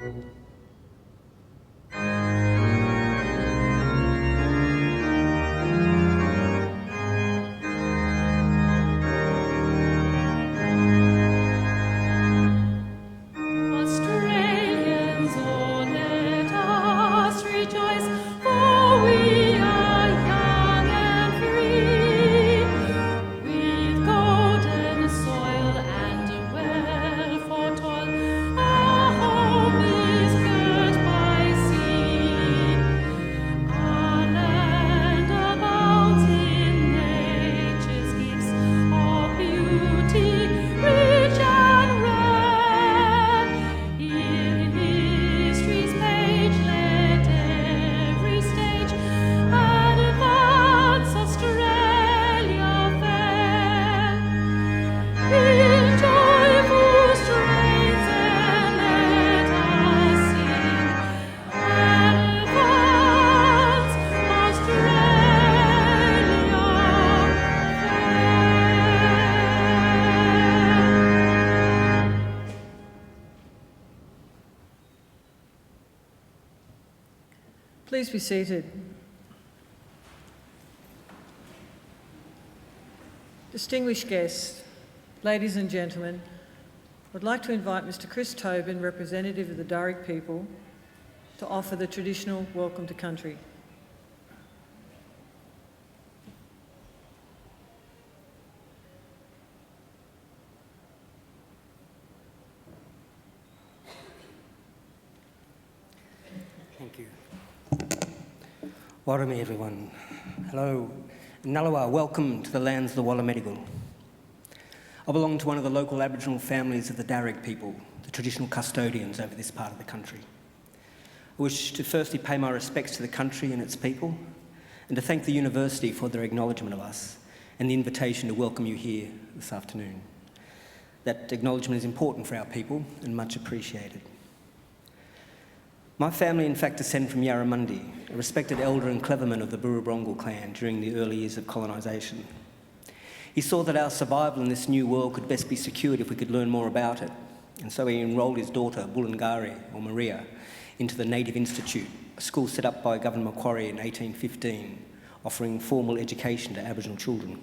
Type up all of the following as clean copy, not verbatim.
Australians, oh, let us rejoice, for we are young and free, with golden soil and a well for toil. Our home is girt by sea. Our land abounds in nature's gifts of beauty, rich and rare. In history's page, let every stage advance Australia fair. In joyful strains, and let us sing, advance Australia fair. Please be seated. Distinguished guests, ladies and gentlemen, I'd like to invite Mr. Chris Tobin, representative of the Darug people, to offer the traditional welcome to country. Thank you. Warame everyone. Hello. Nalawa, welcome to the lands of the Wallamedigal. I belong to one of the local Aboriginal families of the Darug people, the traditional custodians over this part of the country. I wish to firstly pay my respects to the country and its people, and to thank the university for their acknowledgement of us and the invitation to welcome you here this afternoon. That acknowledgement is important for our people and much appreciated. My family, in fact, descend from Yarramundi, a respected elder and cleverman of the Burrabrongal clan during the early years of colonisation. He saw that our survival in this new world could best be secured if we could learn more about it, and so he enrolled his daughter, Bulungari, or Maria, into the Native Institute, a school set up by Governor Macquarie in 1815, offering formal education to Aboriginal children.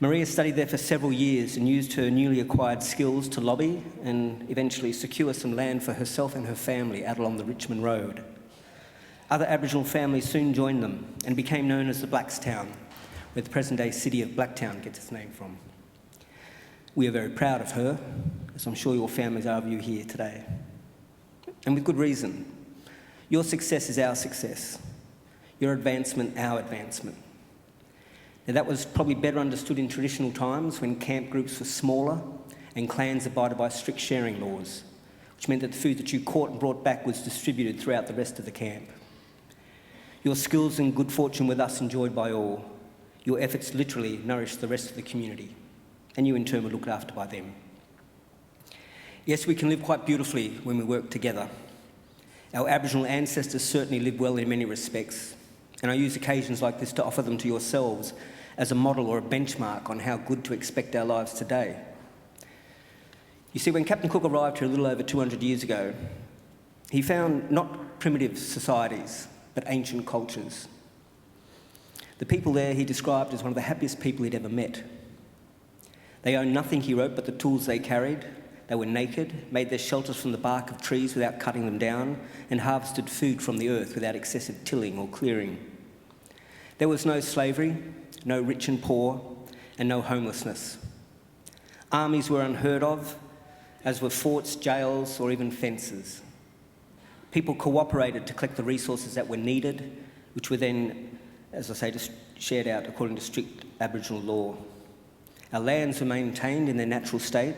Maria studied there for several years and used her newly acquired skills to lobby and eventually secure some land for herself and her family out along the Richmond Road. Other Aboriginal families soon joined them and became known as the Blackstown, where the present-day city of Blacktown gets its name from. We are very proud of her, as I'm sure your families are of you here today. And with good reason. Your success is our success. Your advancement, our advancement. Now, that was probably better understood in traditional times when camp groups were smaller and clans abided by strict sharing laws, which meant that the food that you caught and brought back was distributed throughout the rest of the camp. Your skills and good fortune were thus enjoyed by all. Your efforts literally nourished the rest of the community, and you in turn were looked after by them. Yes, we can live quite beautifully when we work together. Our Aboriginal ancestors certainly lived well in many respects, and I use occasions like this to offer them to yourselves as a model or a benchmark on how good to expect our lives today. You see, when Captain Cook arrived here a little over 200 years ago, he found not primitive societies, but ancient cultures. The people there he described as one of the happiest people he'd ever met. They owned nothing, he wrote, but the tools they carried. They were naked, made their shelters from the bark of trees without cutting them down, and harvested food from the earth without excessive tilling or clearing. There was no slavery, no rich and poor, and no homelessness. Armies were unheard of, as were forts, jails, or even fences. People cooperated to collect the resources that were needed, which were then, as I say, just shared out according to strict Aboriginal law. Our lands were maintained in their natural state.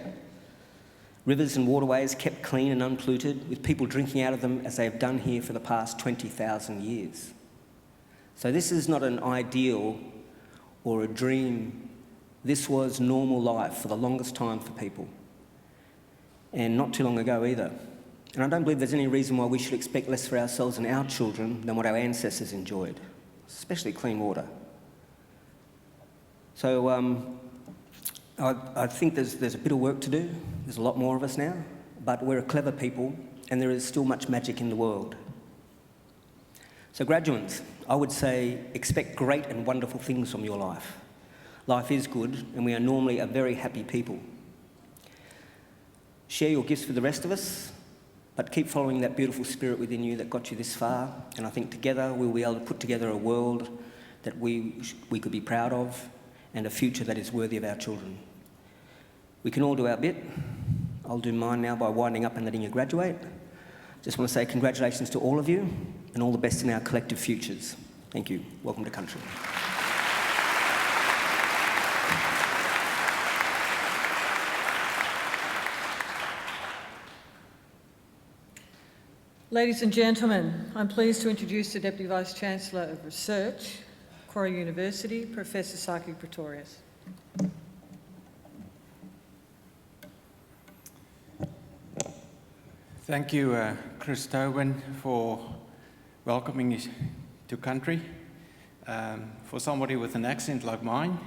Rivers and waterways kept clean and unpolluted, with people drinking out of them as they have done here for the past 20,000 years. So this is not an ideal or a dream. This was normal life for the longest time for people, and not too long ago either. And I don't believe there's any reason why we should expect less for ourselves and our children than what our ancestors enjoyed, especially clean water. So I think there's a bit of work to do. There's a lot more of us now, but we're a clever people and there is still much magic in the world. So graduates, I would say expect great and wonderful things from your life. Life is good, and we are normally a very happy people. Share your gifts with the rest of us, but keep following that beautiful spirit within you that got you this far, and I think together we'll be able to put together a world that we could be proud of and a future that is worthy of our children. We can all do our bit. I'll do mine now by winding up and letting you graduate. Just want to say congratulations to all of you and all the best in our collective futures. Thank you. Welcome to country. Ladies and gentlemen, I'm pleased to introduce the Deputy Vice-Chancellor of Research, Macquarie University, Professor Saki Pretorius. Thank you, Chris Tobin, for welcoming me to country. For somebody with an accent like mine,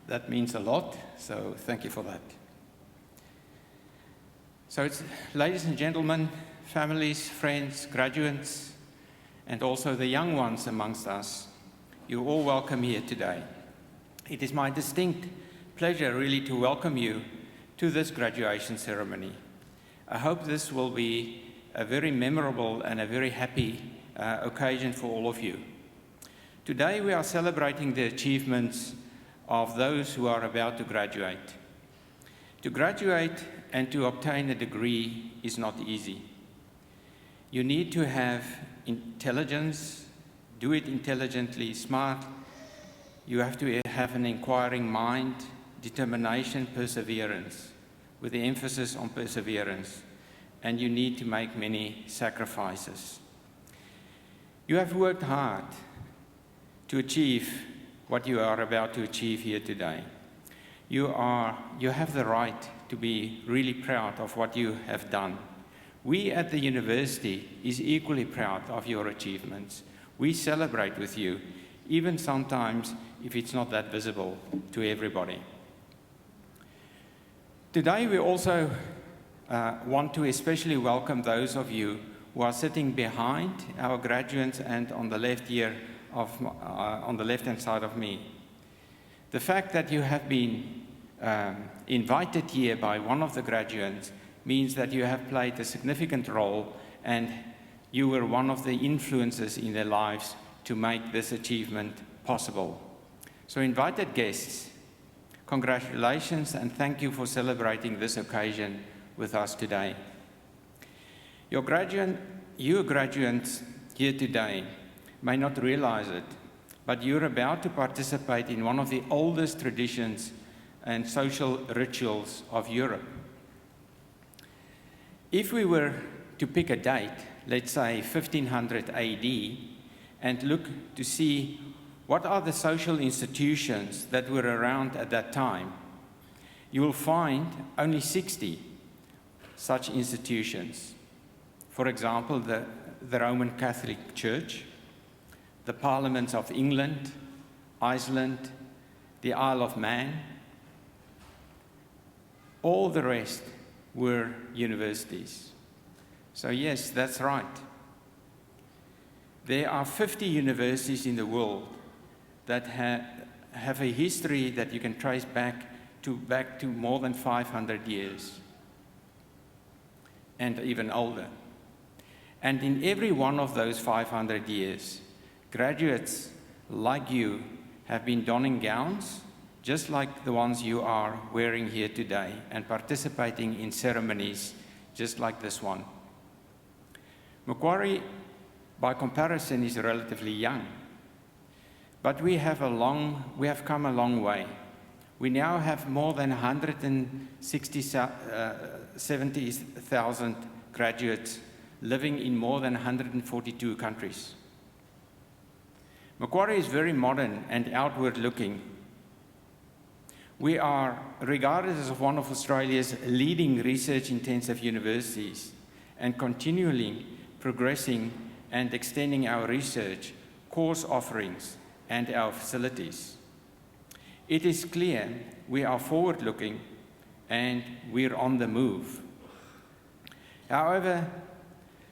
that means a lot, so thank you for that. So ladies and gentlemen, families, friends, graduates, and also the young ones amongst us, you're all welcome here today. It is my distinct pleasure really to welcome you to this graduation ceremony. I hope this will be a very memorable and a very happy occasion for all of you. Today we are celebrating the achievements of those who are about to graduate. To graduate and to obtain a degree is not easy. You need to have intelligence, do it intelligently, smart. You have to have an inquiring mind, determination, perseverance, with the emphasis on perseverance. And you need to make many sacrifices. You have worked hard to achieve what you are about to achieve here today. You have the right to be really proud of what you have done. We at the university is equally proud of your achievements. We celebrate with you, even sometimes if it's not that visible to everybody. Today we also want to especially welcome those of you who are sitting behind our graduates and on the left here on the left-hand side of me. The fact that you have been invited here by one of the graduates means that you have played a significant role and you were one of the influences in their lives to make this achievement possible. So invited guests, congratulations and thank you for celebrating this occasion with us today. You graduates here today may not realize it, but you're about to participate in one of the oldest traditions and social rituals of Europe. If we were to pick a date, let's say 1500 AD, and look to see what are the social institutions that were around at that time, you will find only 60 such institutions. For example, the Roman Catholic Church, the Parliaments of England, Iceland, the Isle of Man. All the rest were universities. So yes, that's right. There are 50 universities in the world that have a history that you can trace back to more than 500 years and even older. And in every one of those 500 years, graduates like you have been donning gowns, just like the ones you are wearing here today, and participating in ceremonies just like this one. Macquarie, by comparison, is relatively young, but we have come a long way. We now have more than 170,000 graduates living in more than 142 countries. Macquarie is very modern and outward-looking. We are regarded as one of Australia's leading research-intensive universities and continually progressing and extending our research, course offerings, and our facilities. It is clear we are forward-looking and we're on the move. However,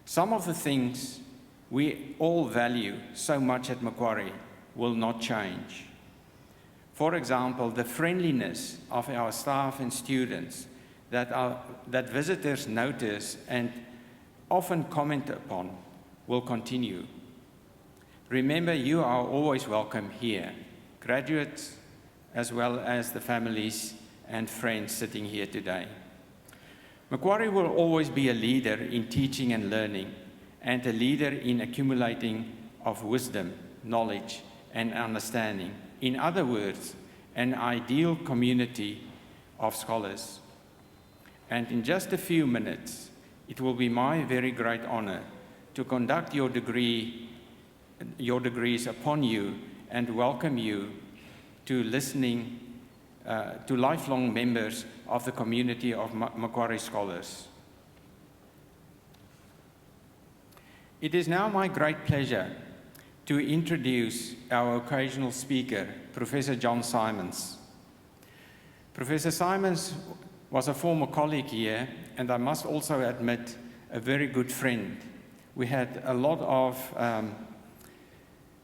Some of the things we all value so much at Macquarie will not change. For example, the friendliness of our staff and students that visitors notice and often comment upon will continue. Remember, you are always welcome here, graduates as well as the families and friends sitting here today. Macquarie will always be a leader in teaching and learning, and a leader in accumulating of wisdom, knowledge, and understanding. In other words, an ideal community of scholars. And in just a few minutes, it will be my very great honor to conduct your degrees upon you and welcome you to listening to lifelong members of the community of Macquarie scholars. It is now my great pleasure to introduce our occasional speaker, Professor John Simons. Professor Simons was a former colleague here, and I must also admit, a very good friend. We had a lot of,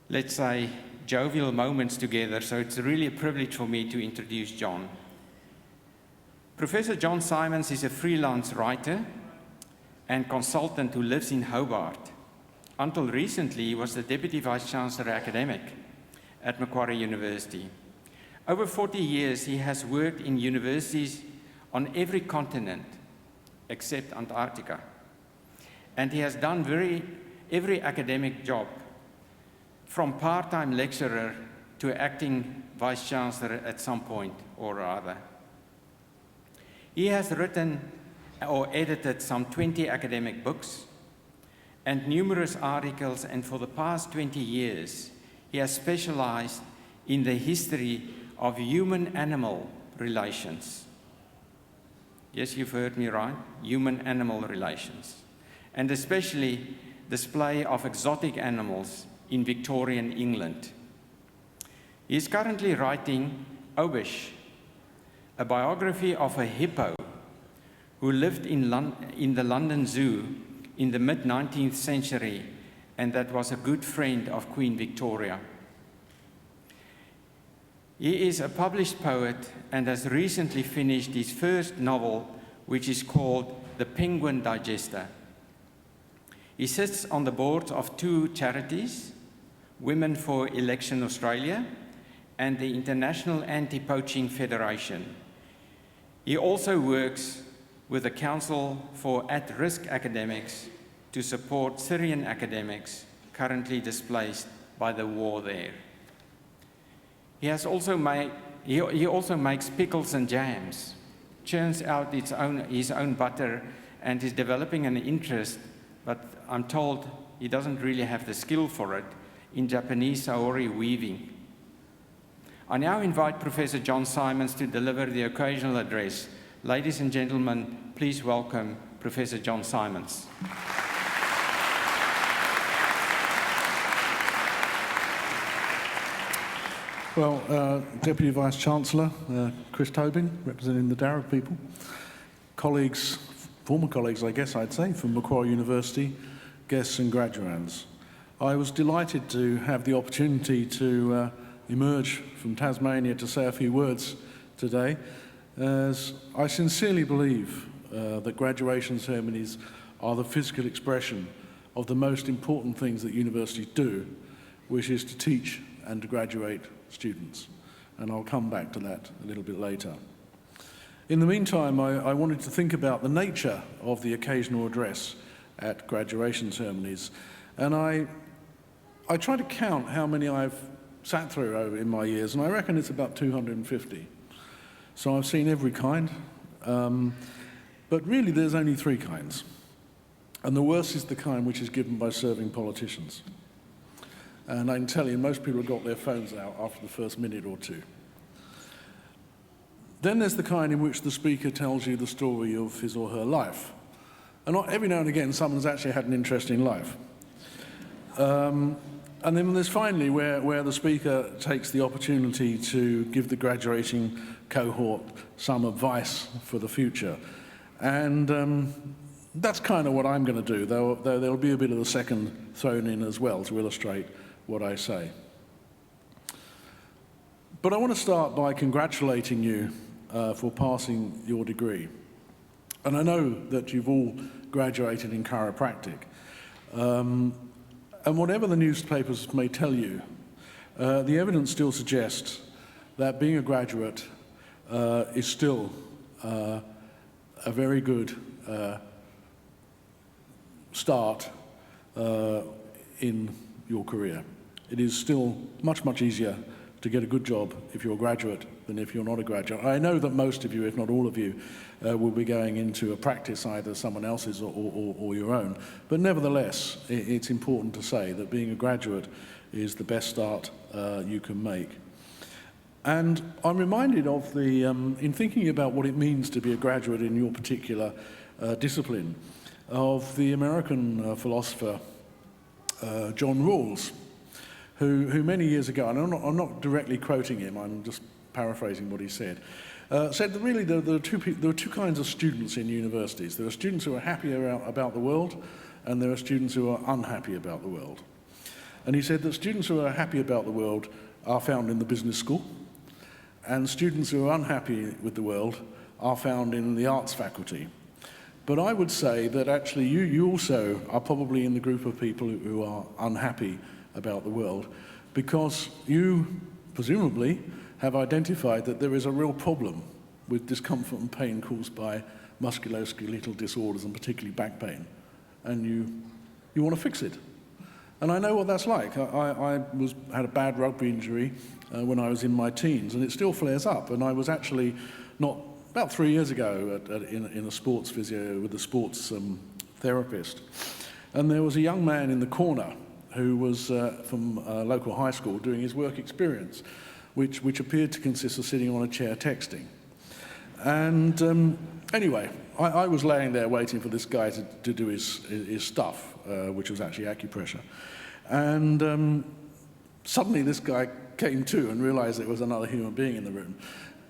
let's say, jovial moments together, so it's really a privilege for me to introduce John. Professor John Simons is a freelance writer and consultant who lives in Hobart. Until recently, he was the Deputy Vice-Chancellor Academic at Macquarie University. Over 40 years, he has worked in universities on every continent except Antarctica. And he has done every academic job, from part-time lecturer to acting Vice-Chancellor at some point or other. He has written or edited some 20 academic books and numerous articles, and for the past 20 years, he has specialized in the history of human-animal relations. Yes, you've heard me right, human-animal relations, and especially display of exotic animals in Victorian England. He is currently writing Obish, a biography of a hippo who lived in the London Zoo in the mid-19th century, and that was a good friend of Queen Victoria. He is a published poet and has recently finished his first novel, which is called The Penguin Digester. He sits on the boards of two charities, Women for Election Australia and the International Anti-Poaching Federation. He also works with the Council for At-Risk Academics to support Syrian academics currently displaced by the war there. He also makes pickles and jams, churns out his own butter, and is developing an interest, but I'm told he doesn't really have the skill for it, in Japanese saori weaving. I now invite Professor John Simons to deliver the occasional address. Ladies and gentlemen, please welcome Professor John Simons. Well, Deputy Vice-Chancellor Chris Tobin, representing the Darug people, colleagues, former colleagues I guess I'd say, from Macquarie University, guests and graduands. I was delighted to have the opportunity to emerge from Tasmania to say a few words today, as I sincerely believe that graduation ceremonies are the physical expression of the most important things that universities do, which is to teach and to graduate students. And I'll come back to that a little bit later. In the meantime, I wanted to think about the nature of the occasional address at graduation ceremonies. And I tried to count how many I've sat through over in my years, and I reckon it's about 250. So I've seen every kind, but really there's only three kinds. And the worst is the kind which is given by serving politicians. And I can tell you, most people have got their phones out after the first minute or two. Then there's the kind in which the speaker tells you the story of his or her life. And every now and again, someone's actually had an interesting life. And then there's finally where the speaker takes the opportunity to give the graduating cohort some advice for the future. And that's kind of what I'm going to do, though there'll be a bit of the second thrown in as well to illustrate what I say. But I want to start by congratulating you for passing your degree. And I know that you've all graduated in chiropractic. And whatever the newspapers may tell you, the evidence still suggests that being a graduate is still a very good start in your career. It is still much, much easier to get a good job if you're a graduate than if you're not a graduate. I know that most of you, if not all of you, will be going into a practice, either someone else's or your own. But nevertheless, it's important to say that being a graduate is the best start you can make. And I'm reminded of in thinking about what it means to be a graduate in your particular discipline, of the American philosopher John Rawls, who many years ago, and I'm not directly quoting him, I'm just paraphrasing what he said, said that really there are two kinds of students in universities. There are students who are happy about the world, and there are students who are unhappy about the world. And he said that students who are happy about the world are found in the business school, and students who are unhappy with the world are found in the arts faculty. But I would say that actually you also are probably in the group of people who are unhappy about the world, because you presumably have identified that there is a real problem with discomfort and pain caused by musculoskeletal disorders, and particularly back pain, and you want to fix it. And I know what that's like. I had a bad rugby injury when I was in my teens, and it still flares up. And I was actually about 3 years ago in a sports physio with a sports therapist, and there was a young man in the corner who was from a local high school doing his work experience, which appeared to consist of sitting on a chair texting. And anyway, I was laying there waiting for this guy to do his stuff, which was actually acupressure. And suddenly this guy came to and realized there was another human being in the room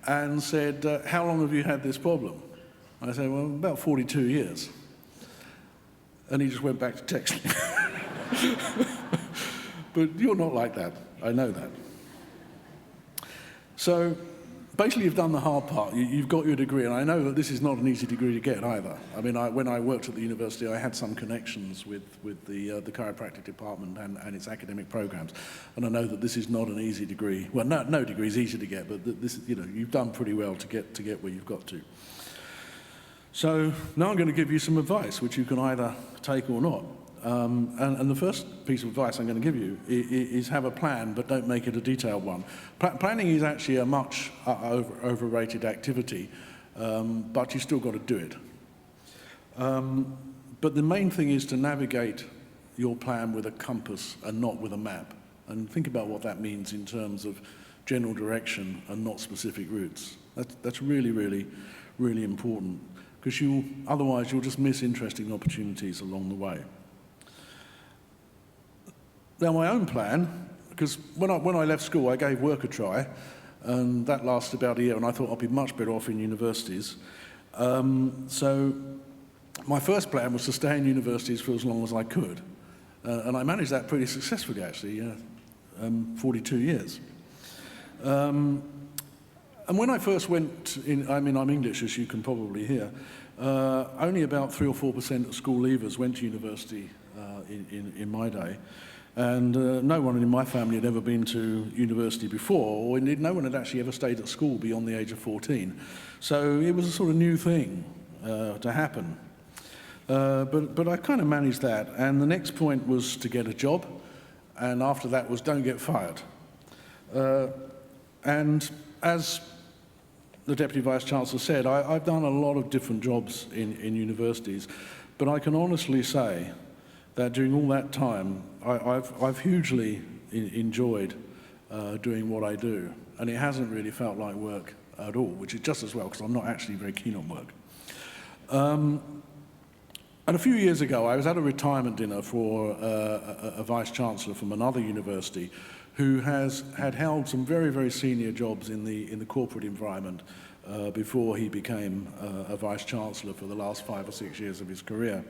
and said, "How long have you had this problem?" I said, "Well, about 42 years. And he just went back to texting. But you're not like that. I know that. So basically you've done the hard part. You've got your degree, and I know that this is not an easy degree to get either. I mean, when I worked at the university, I had some connections with the chiropractic department and its academic programs, and I know that this is not an easy degree. Well, no degree is easy to get, but this, you've done pretty well to get where you've got to. So now I'm going to give you some advice, which you can either take or not. And the first piece of advice I'm going to give you is have a plan, but don't make it a detailed one. Planning is actually a much overrated activity, but you still got to do it. But the main thing is to navigate your plan with a compass and not with a map. And think about what that means in terms of general direction and not specific routes. That's really, really, really important, because otherwise you'll just miss interesting opportunities along the way. Now, my own plan, because when I left school, I gave work a try, and that lasted about a year, and I thought I'd be much better off in universities. So my first plan was to stay in universities for as long as I could, and I managed that pretty successfully, actually, 42 years. And when I first went in, I mean, I'm English, as you can probably hear, only about 3 or 4% of school leavers went to university in my day. And no one in my family had ever been to university before, or indeed no one had actually ever stayed at school beyond the age of 14. So it was a sort of new thing to happen. But I kind of managed that, and the next point was to get a job, and after that was don't get fired. And as the Deputy Vice-Chancellor said, I've done a lot of different jobs in universities, but I can honestly say that during all that time, I've hugely enjoyed doing what I do, and it hasn't really felt like work at all, which is just as well, because I'm not actually very keen on work. And a few years ago, I was at a retirement dinner for a Vice-Chancellor from another university who had held some very, very senior jobs in the corporate environment before he became a Vice-Chancellor for the last 5 or 6 years of his career.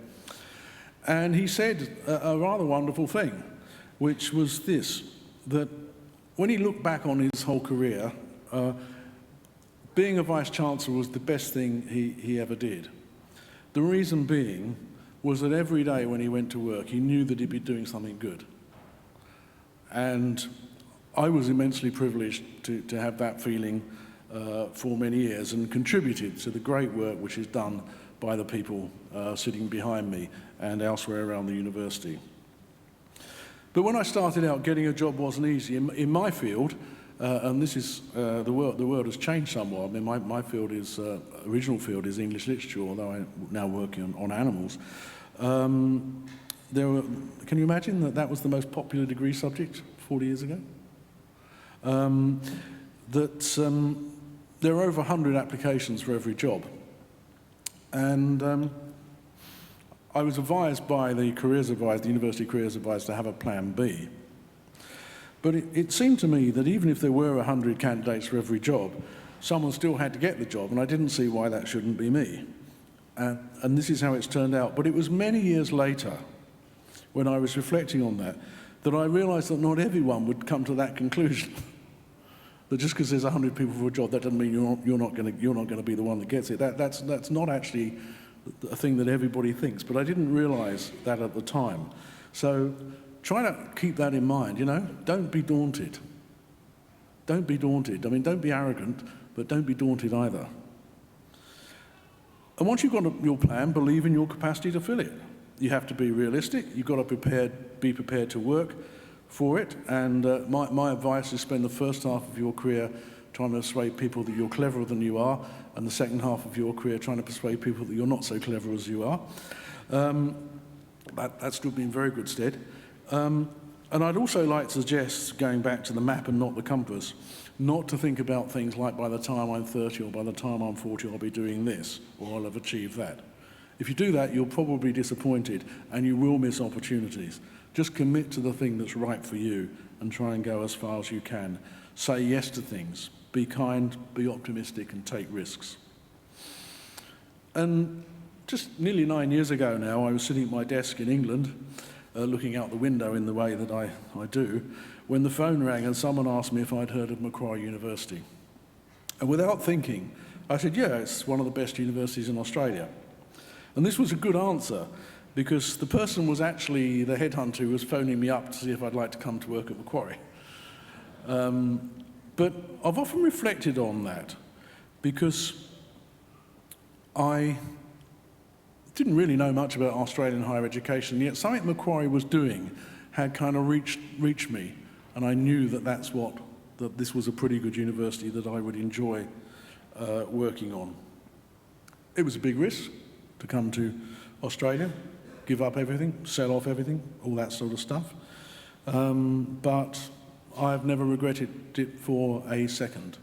And he said a rather wonderful thing, which was this, that when he looked back on his whole career, being a Vice-Chancellor was the best thing he ever did. The reason being was that every day when he went to work, he knew that he'd be doing something good. And I was immensely privileged to have that feeling for many years, and contributed to the great work which is done by the people sitting behind me and elsewhere around the university. But when I started out, getting a job wasn't easy. In my field, and this is, the world has changed somewhat. I mean, my field is, original field is English literature, although I'm now working on animals. Can you imagine that was the most popular degree subject 40 years ago? There are over 100 applications for every job. And I was advised by the University Careers Advisor, to have a plan B. But it seemed to me that even if there were 100 candidates for every job, someone still had to get the job, and I didn't see why that shouldn't be me. And this is how it's turned out. But it was many years later, when I was reflecting on that I realised that not everyone would come to that conclusion. That just because there's 100 people for a job, that doesn't mean you're not going to be the one that gets it. That's not actually a thing that everybody thinks. But I didn't realise that at the time. So try to keep that in mind. Don't be daunted. Don't be daunted. I mean, don't be arrogant, but don't be daunted either. And once you've got your plan, believe in your capacity to fill it. You have to be realistic. You've got to be prepared to work for it. And my advice is spend the first half of your career trying to persuade people that you're cleverer than you are, and the second half of your career trying to persuade people that you're not so clever as you are. That's still been very good stead. And I'd also like to suggest, going back to the map and not the compass, not to think about things like by the time I'm 30 or by the time I'm 40 I'll be doing this or I'll have achieved that. If you do that, you'll probably be disappointed and you will miss opportunities. Just commit to the thing that's right for you and try and go as far as you can. Say yes to things. Be kind, be optimistic, and take risks. And just nearly 9 years ago now, I was sitting at my desk in England, looking out the window in the way that I do, when the phone rang and someone asked me if I'd heard of Macquarie University. And without thinking, I said, yeah, it's one of the best universities in Australia. And this was a good answer, because the person was actually the headhunter who was phoning me up to see if I'd like to come to work at Macquarie. But I've often reflected on that, because I didn't really know much about Australian higher education, yet something Macquarie was doing had kind of reached me, and I knew that this was a pretty good university that I would enjoy working on. It was a big risk to come to Australia, give up everything, sell off everything, all that sort of stuff. But I've never regretted it for a second.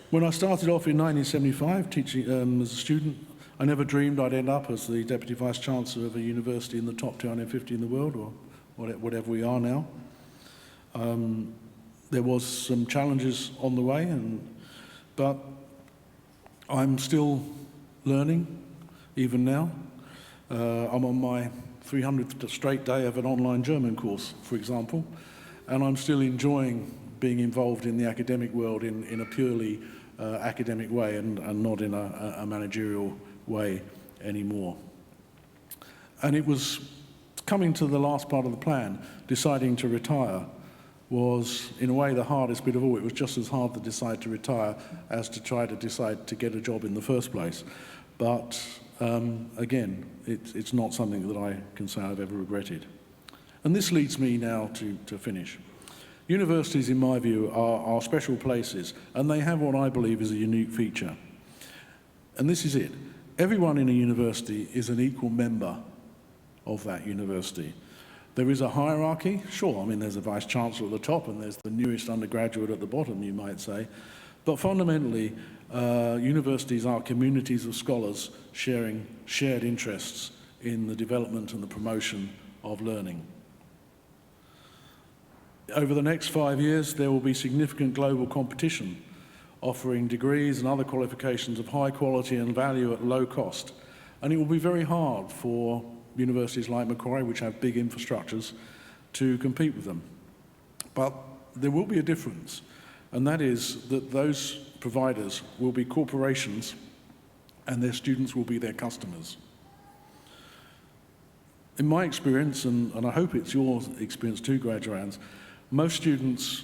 When I started off in 1975 teaching as a student, I never dreamed I'd end up as the Deputy Vice-Chancellor of a university in the top 250 in the world, or whatever we are now. There was some challenges on the way, but I'm still learning, even now. I'm on my 300th straight day of an online German course, for example, and I'm still enjoying being involved in the academic world in a purely academic way and not in a managerial way anymore. And it was coming to the last part of the plan, deciding to retire, was in a way the hardest bit of all. It was just as hard to decide to retire as to try to decide to get a job in the first place. But again, it's not something that I can say I've ever regretted. And this leads me now to finish. Universities, in my view, are special places, and they have what I believe is a unique feature. And this is it. Everyone in a university is an equal member of that university. There is a hierarchy, sure, I mean, there's a Vice-Chancellor at the top and there's the newest undergraduate at the bottom, you might say. But fundamentally, universities are communities of scholars sharing shared interests in the development and the promotion of learning. Over the next 5 years, there will be significant global competition offering degrees and other qualifications of high quality and value at low cost. And it will be very hard for universities like Macquarie, which have big infrastructures, to compete with them. But there will be a difference, and that is that those providers will be corporations and their students will be their customers. In my experience, and I hope it's your experience too, graduands, most students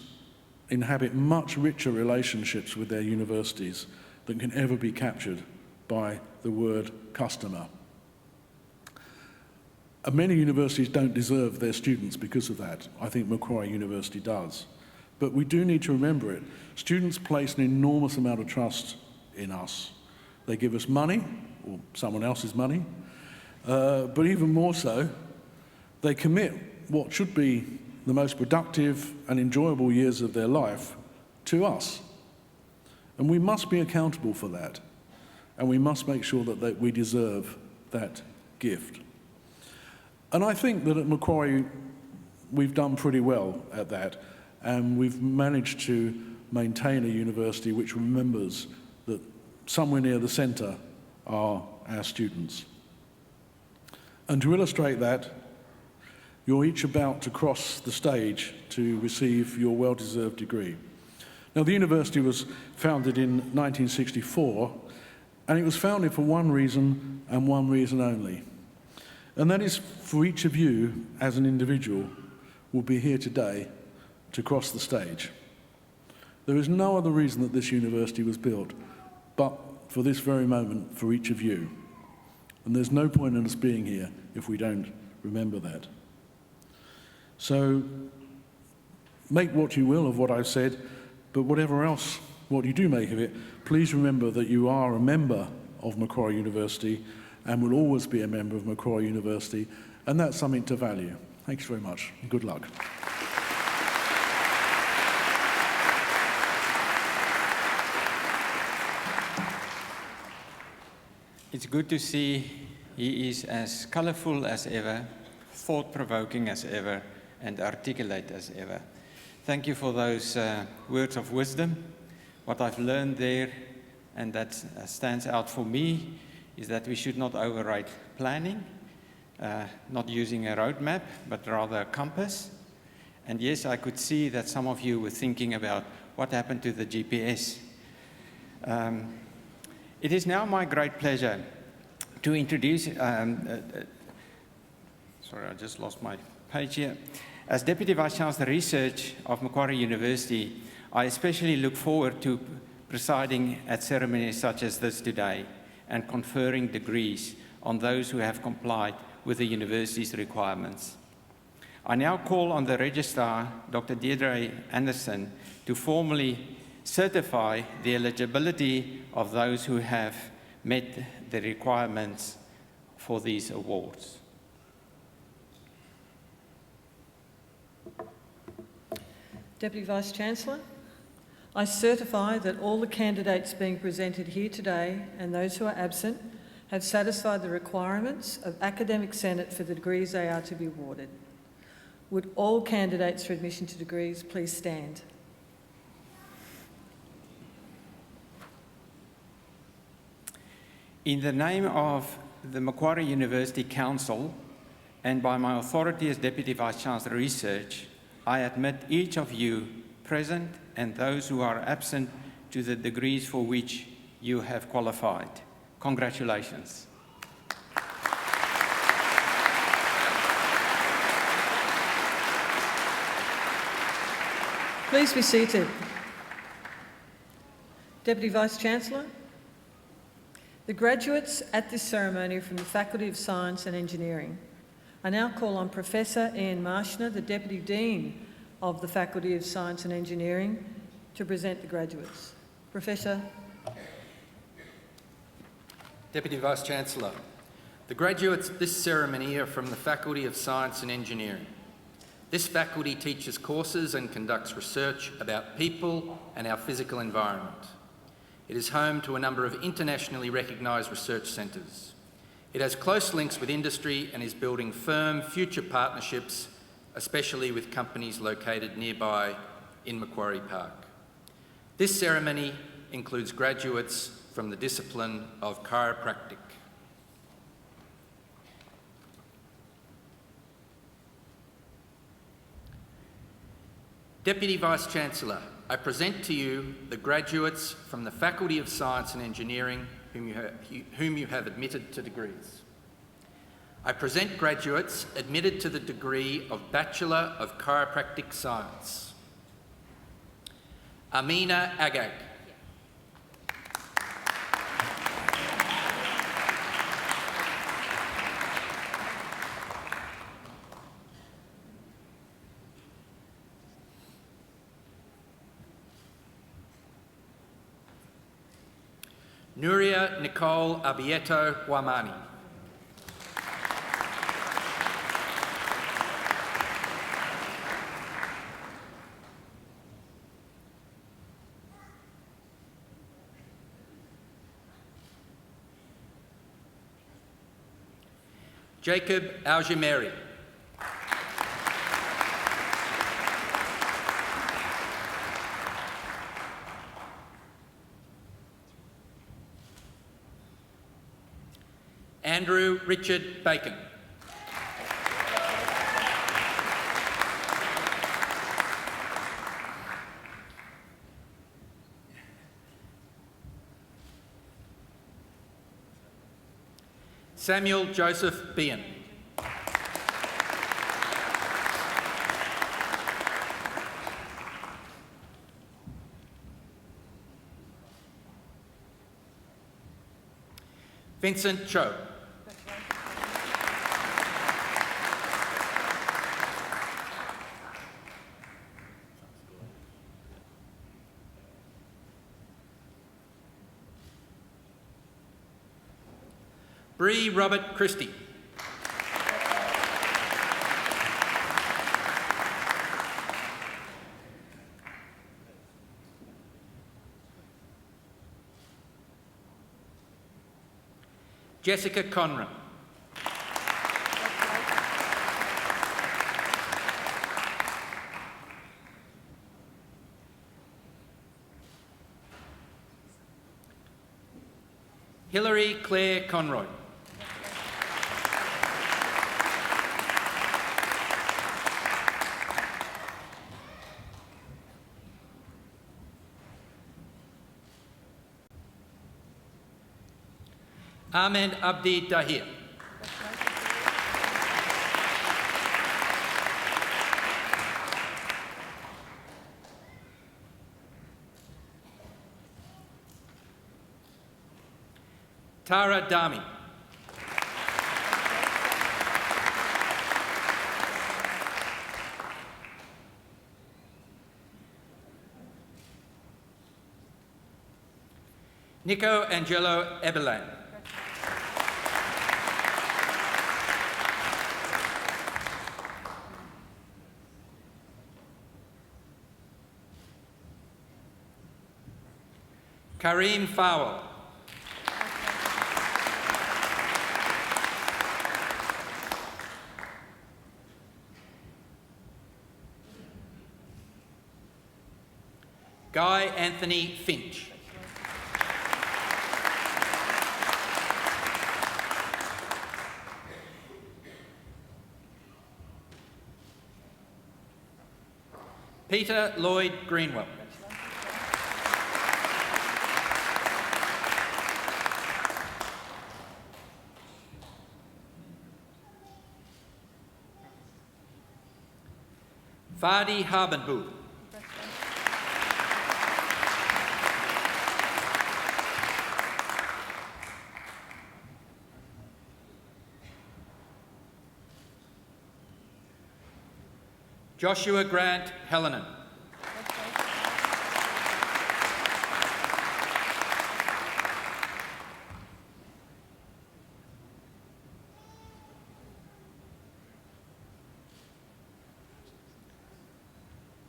inhabit much richer relationships with their universities than can ever be captured by the word customer. And many universities don't deserve their students because of that. I think Macquarie University does. But we do need to remember it. Students place an enormous amount of trust in us. They give us money, or someone else's money, but even more so, they commit what should be the most productive and enjoyable years of their life to us. And we must be accountable for that. And we must make sure that we deserve that gift. And I think that at Macquarie, we've done pretty well at that. And we've managed to maintain a university which remembers that somewhere near the centre are our students. And to illustrate that, you're each about to cross the stage to receive your well-deserved degree. Now, the university was founded in 1964, and it was founded for one reason and one reason only. And that is for each of you, as an individual, will be here today to cross the stage. There is no other reason that this university was built, but for this very moment, for each of you. And there's no point in us being here if we don't remember that. So make what you will of what I've said, but whatever else, what you do make of it, please remember that you are a member of Macquarie University and will always be a member of Macquarie University, and that's something to value. Thanks very much, and good luck. It's good to see he is as colourful as ever, thought-provoking as ever, and articulate as ever. Thank you for those words of wisdom. What I've learned there, and that stands out for me, is that we should not overrate planning, not using a roadmap, but rather a compass. And yes, I could see that some of you were thinking about what happened to the GPS. It is now my great pleasure to introduce, sorry, I just lost my page here. As Deputy Vice-Chancellor Research of Macquarie University, I especially look forward to presiding at ceremonies such as this today and conferring degrees on those who have complied with the university's requirements. I now call on the Registrar, Dr. Deirdre Anderson, to formally certify the eligibility of those who have met the requirements for these awards. Deputy Vice-Chancellor, I certify that all the candidates being presented here today and those who are absent have satisfied the requirements of Academic Senate for the degrees they are to be awarded. Would all candidates for admission to degrees please stand? In the name of the Macquarie University Council and by my authority as Deputy Vice-Chancellor Research, I admit each of you present and those who are absent to the degrees for which you have qualified. Congratulations. Please be seated. Deputy Vice-Chancellor, the graduates at this ceremony are from the Faculty of Science and Engineering. I now call on Professor Ian Marshner, the Deputy Dean of the Faculty of Science and Engineering, to present the graduates. Professor. Deputy Vice-Chancellor, the graduates at this ceremony are from the Faculty of Science and Engineering. This faculty teaches courses and conducts research about people and our physical environment. It is home to a number of internationally recognised research centres. It has close links with industry and is building firm future partnerships, especially with companies located nearby in Macquarie Park. This ceremony includes graduates from the discipline of Chiropractic. Deputy Vice-Chancellor, I present to you the graduates from the Faculty of Science and Engineering whom you have admitted to degrees. I present graduates admitted to the degree of Bachelor of Chiropractic Science. Amina Agag. Nuria Nicole Abieto Wamani. Jacob Aljameri. Andrew Richard Bacon. Samuel Joseph Bean. Vincent Cho. Bree Robert Christie. Jessica Conran. Hilary Claire Conroy. Ahmed Abdi Dahir. Tara Dami. Nico Angelo Ebelan. Kareem Fowle. Guy Anthony Finch. Peter Lloyd Greenwell. Fadi Harbenboo. Joshua Grant Hellenan.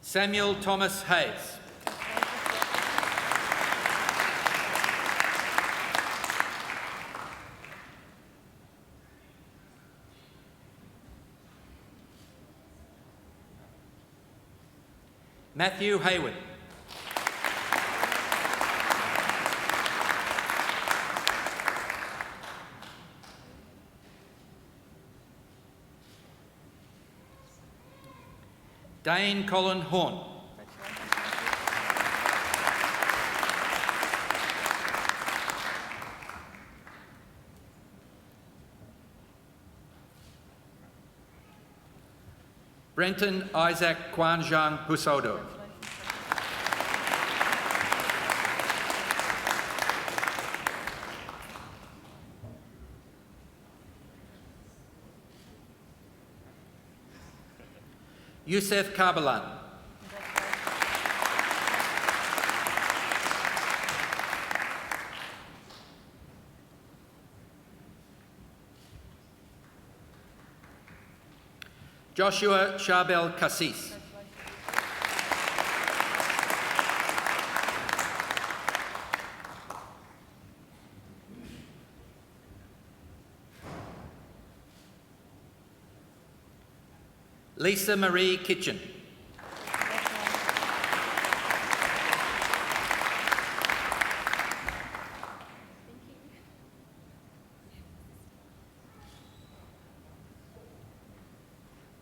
Samuel Thomas Hayes. Matthew Hayward. Dane Colin Horn. Brenton Isaac Kwanzhang Pusodo. Youssef Karbalan. Joshua Charbel Cassis. Lisa Marie Kitchen.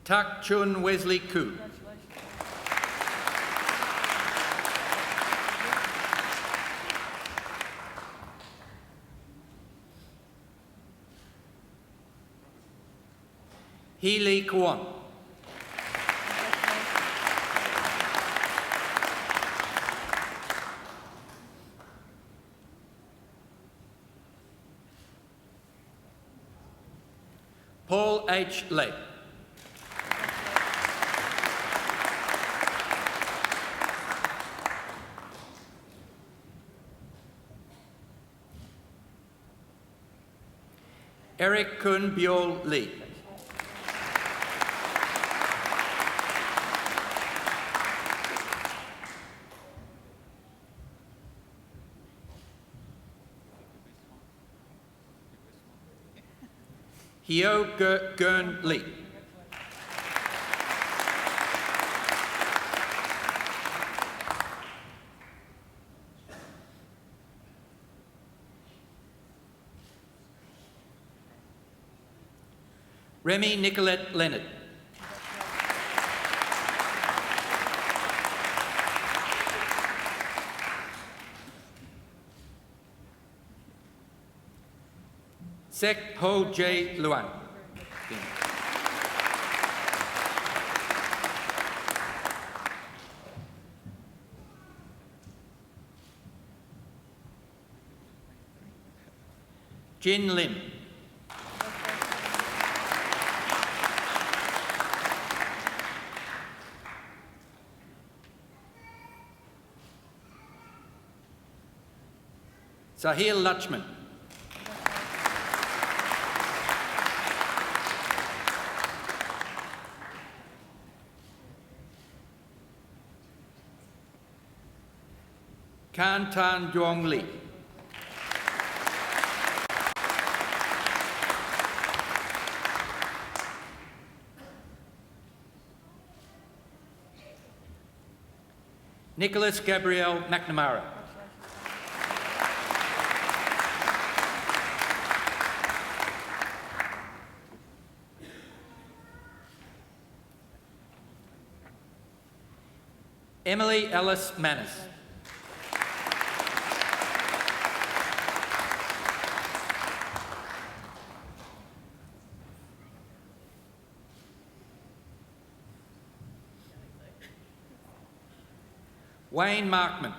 Tak Chun Wesley Koo. Healy Kwon. Paul H. Lake. Eric Kun Byol Lee. Hyo Gurn Lee. Remy Nicolette Leonard. Sek Ho J. Luan. Jin Lim. Sahil Lachman. Kan Tan Duong Lee. Nicholas Gabriel McNamara. Emily Ellis Manners. Wayne Markman.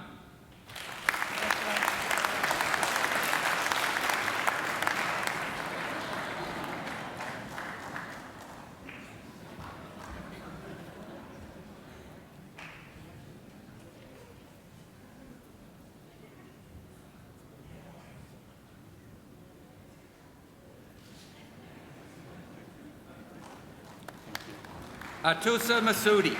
Atusa Masoodi.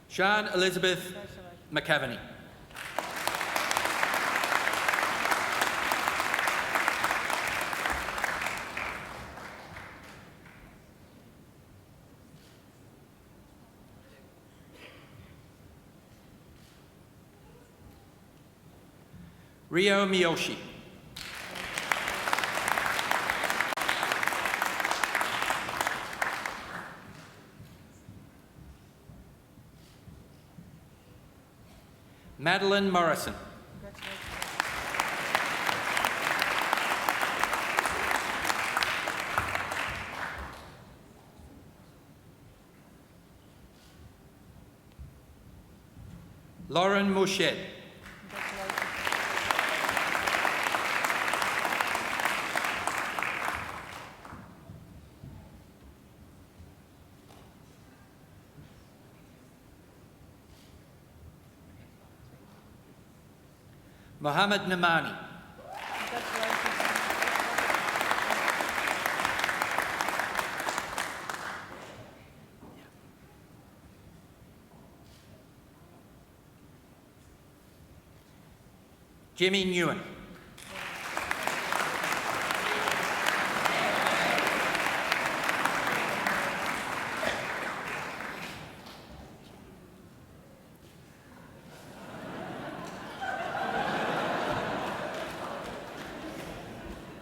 Sean Elizabeth McAvaney. Ryo Miyoshi. Madeline Morrison. Lauren Mouchet. Mohammed Namani. Jimmy Nguyen.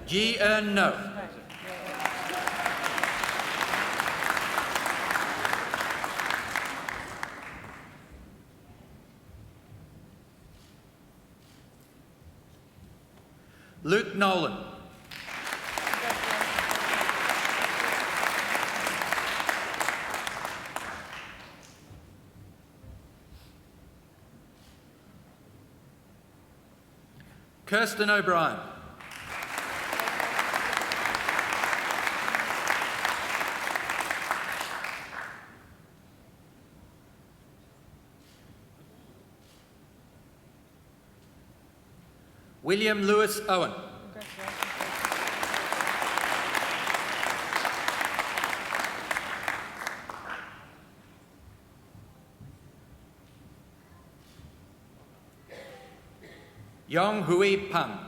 Ji Eun No. Luke Nolan. Kirsten O'Brien. William Lewis Owen. Yong Hui Pang.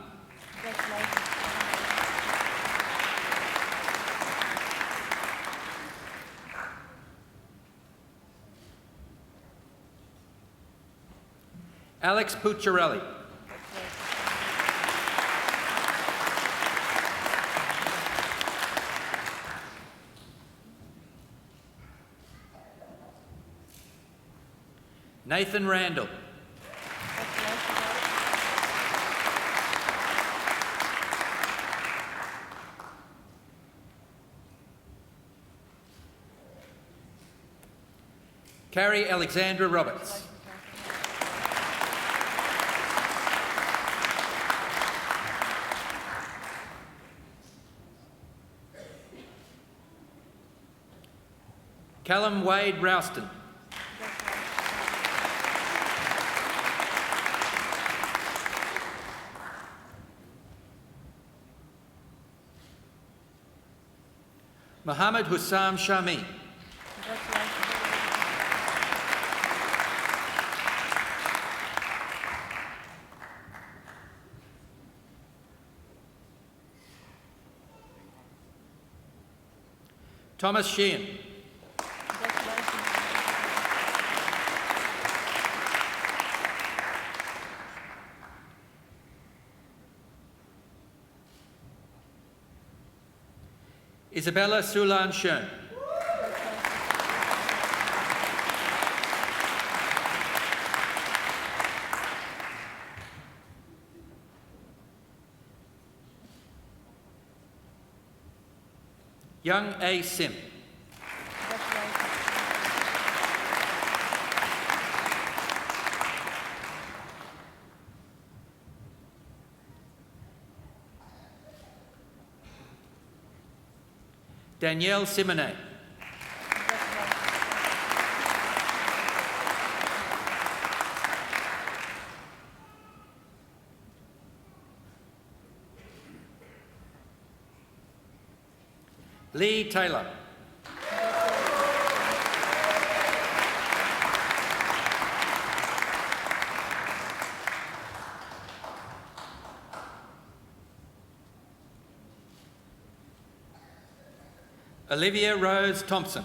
Alex Pucciarelli. Nathan Randall. Carrie Alexandra Roberts. Callum Wade Rouston. Mohammed Hussam Shami. Thomas Sheehan. Isabella Sulan Schön. Young A. Sim. Danielle Simonet. Lee Taylor. Olivia Rose Thompson.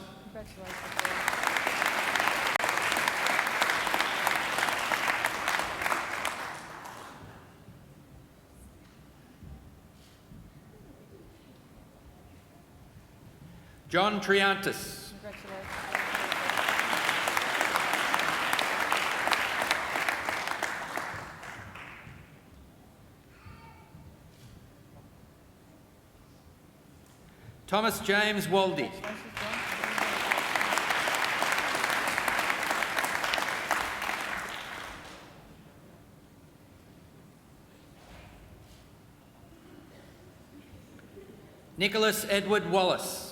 John Triantis. Congratulations. Thomas James Waldy. Nicholas Edward Wallace.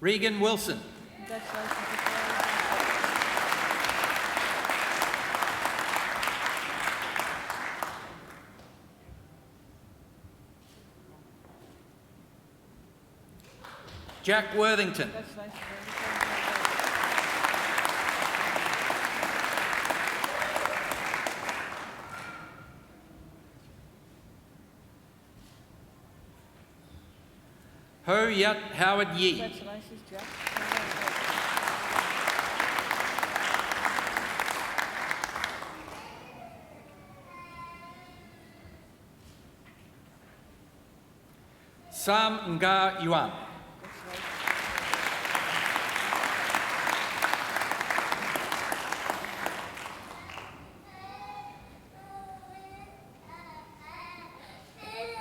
Regan Wilson. Jack Worthington. Ho Yat Howard Yee. Congratulations, Jack. Sam Nga Yuan.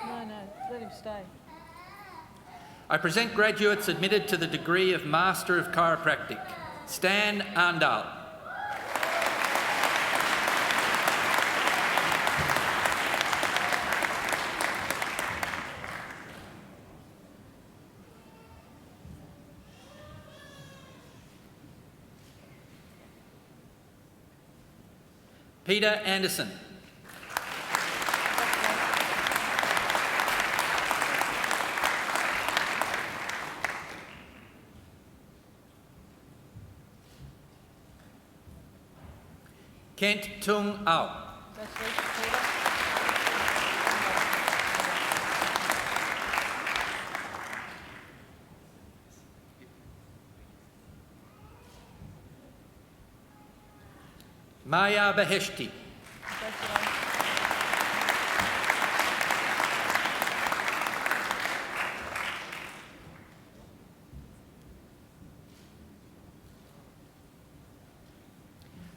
No, let him stay. I present graduates admitted to the degree of Master of Chiropractic. Stan Arndal. Peter Anderson. Kent Tung Au. Congratulations, Peter. Maya Baheshti. Congratulations.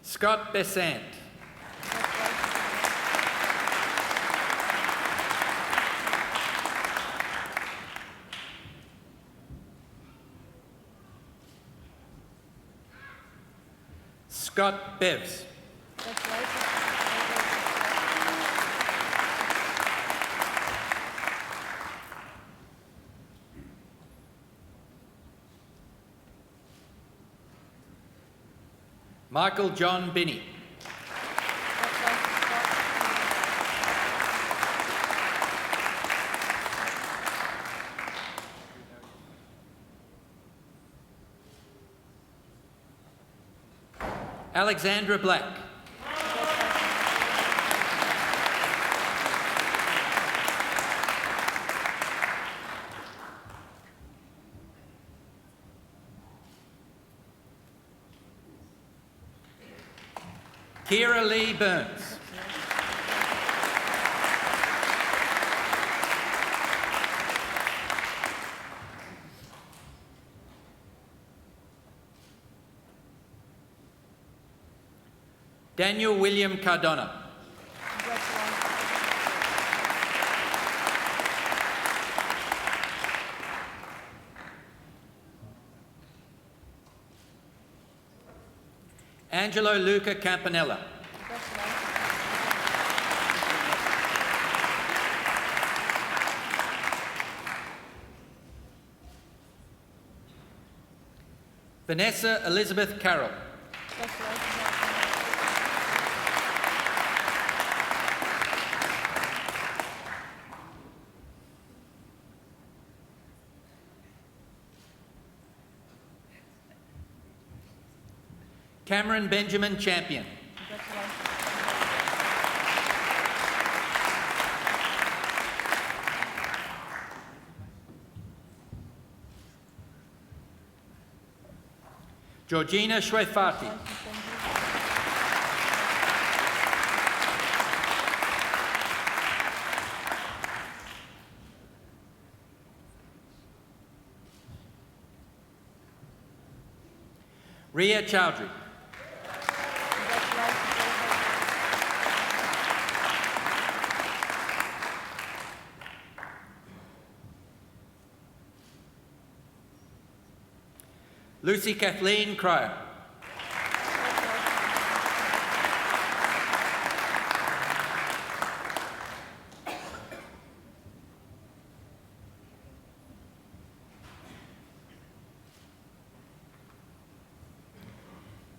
Scott Besant. Scott Bevs. Michael John Binney. Alexandra Black. Kira Lee Burns. Daniel William Cardona. Angelo Luca Campanella. Vanessa Elizabeth Carroll. Cameron Benjamin Champion. Georgina Shwefati. Ria Chowdhury. Lucy Kathleen Cryer.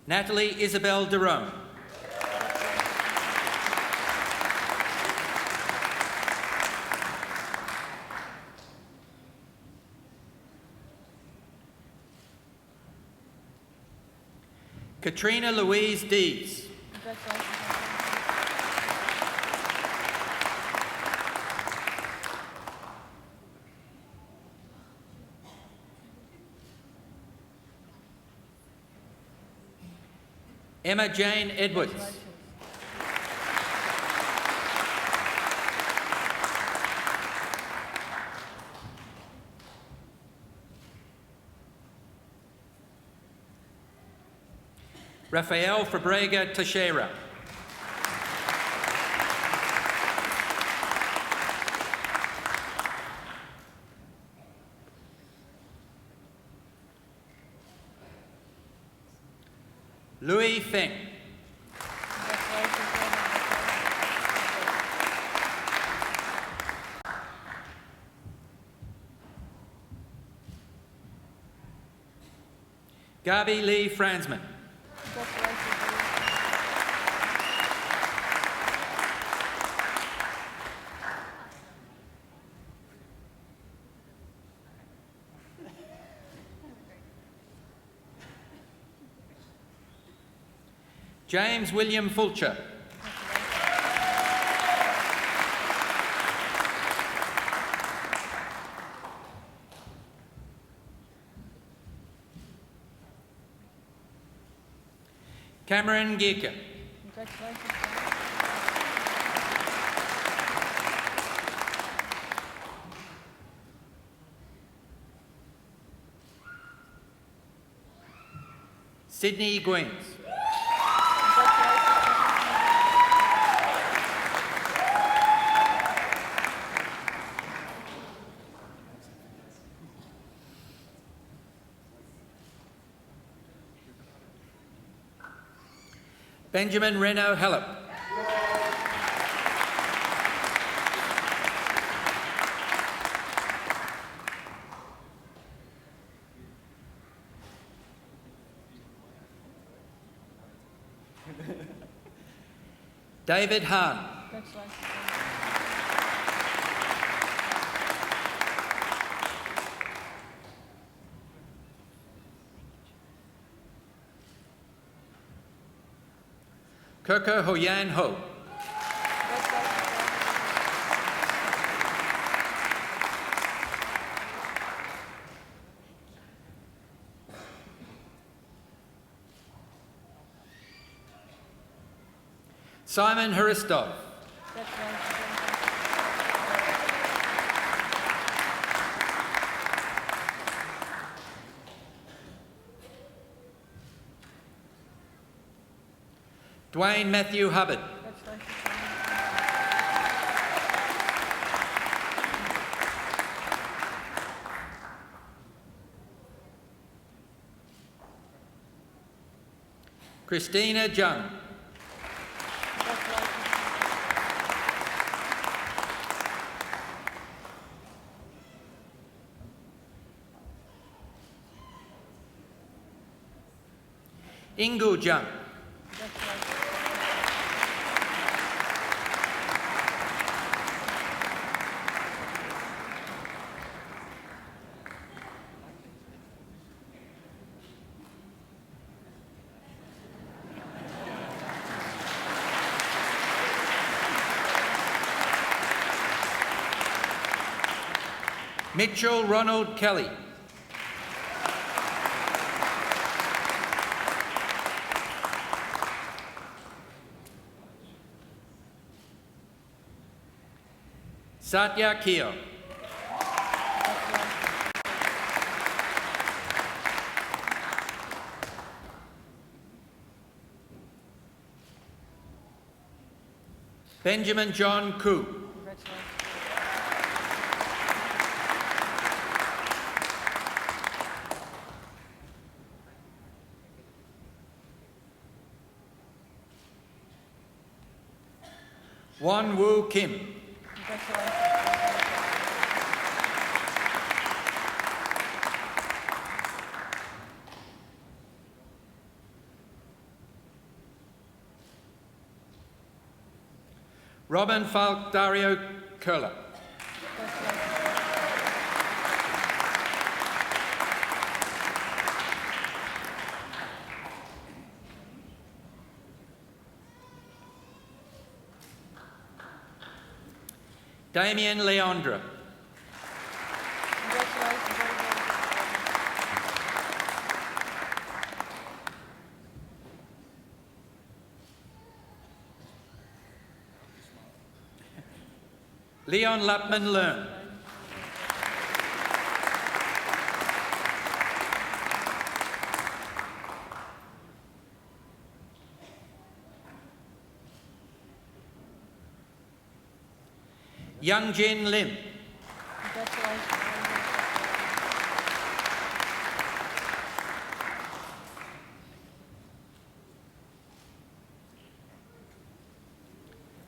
Natalie Isabel Derone. Katrina Louise Dees. Emma Jane Edwards. Rafael Fabrega Teixeira. Louis Feng. Gabi Lee Fransman. James William Fulcher. Cameron Gierke. Sydney Gwens. Benjamin Reno Hallop. David Hahn. Kirko Hoyan Ho. Simon Haristov. Dwayne Matthew Hubbard. Christina Jung. Ingu Jung. Mitchell Ronald Kelly. Satya Keo. Benjamin John Koo. Won Woo Kim. Robin Falk Dario Curler. Damien Leandra. Leon Lapman Learn. Young Jin Lim.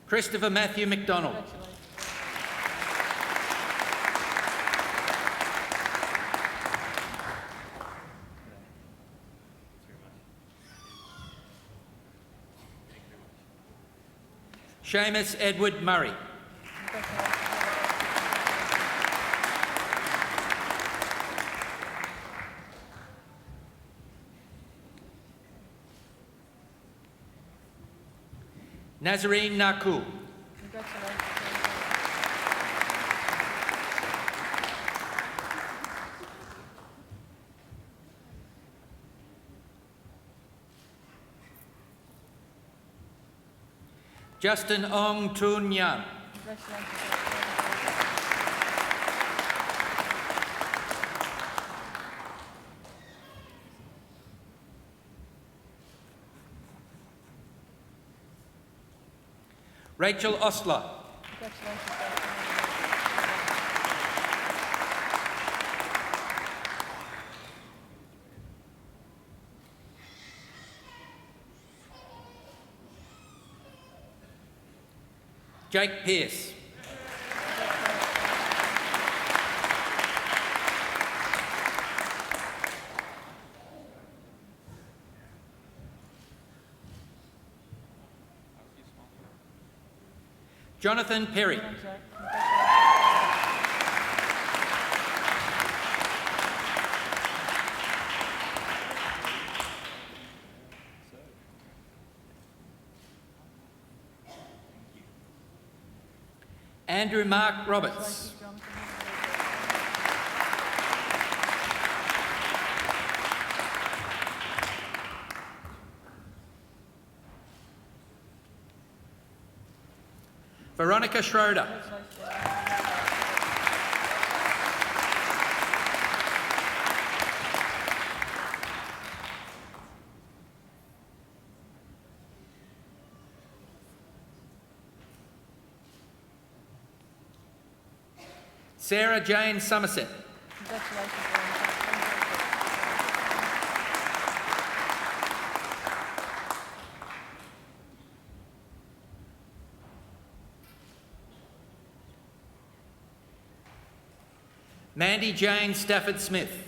Christopher Matthew McDonald. Seamus Edward Murray. Nazarene Nakul. Justin Ong Toon Yan. Rachel Osler. Jake Pearce. Jonathan Perry. Andrew Mark Roberts. Veronica Schroeder. Sarah Jane Somerset. Mandy Jane Stafford Smith.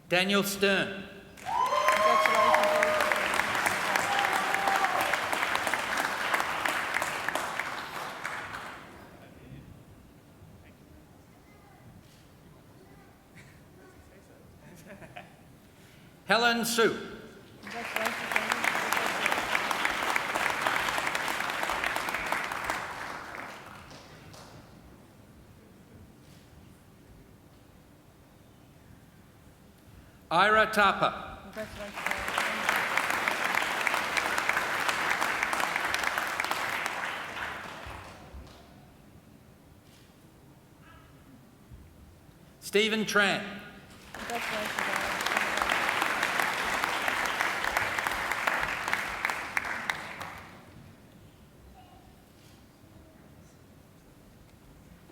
Daniel Stern. Helen Sue. Ira Tapa. Stephen Tran.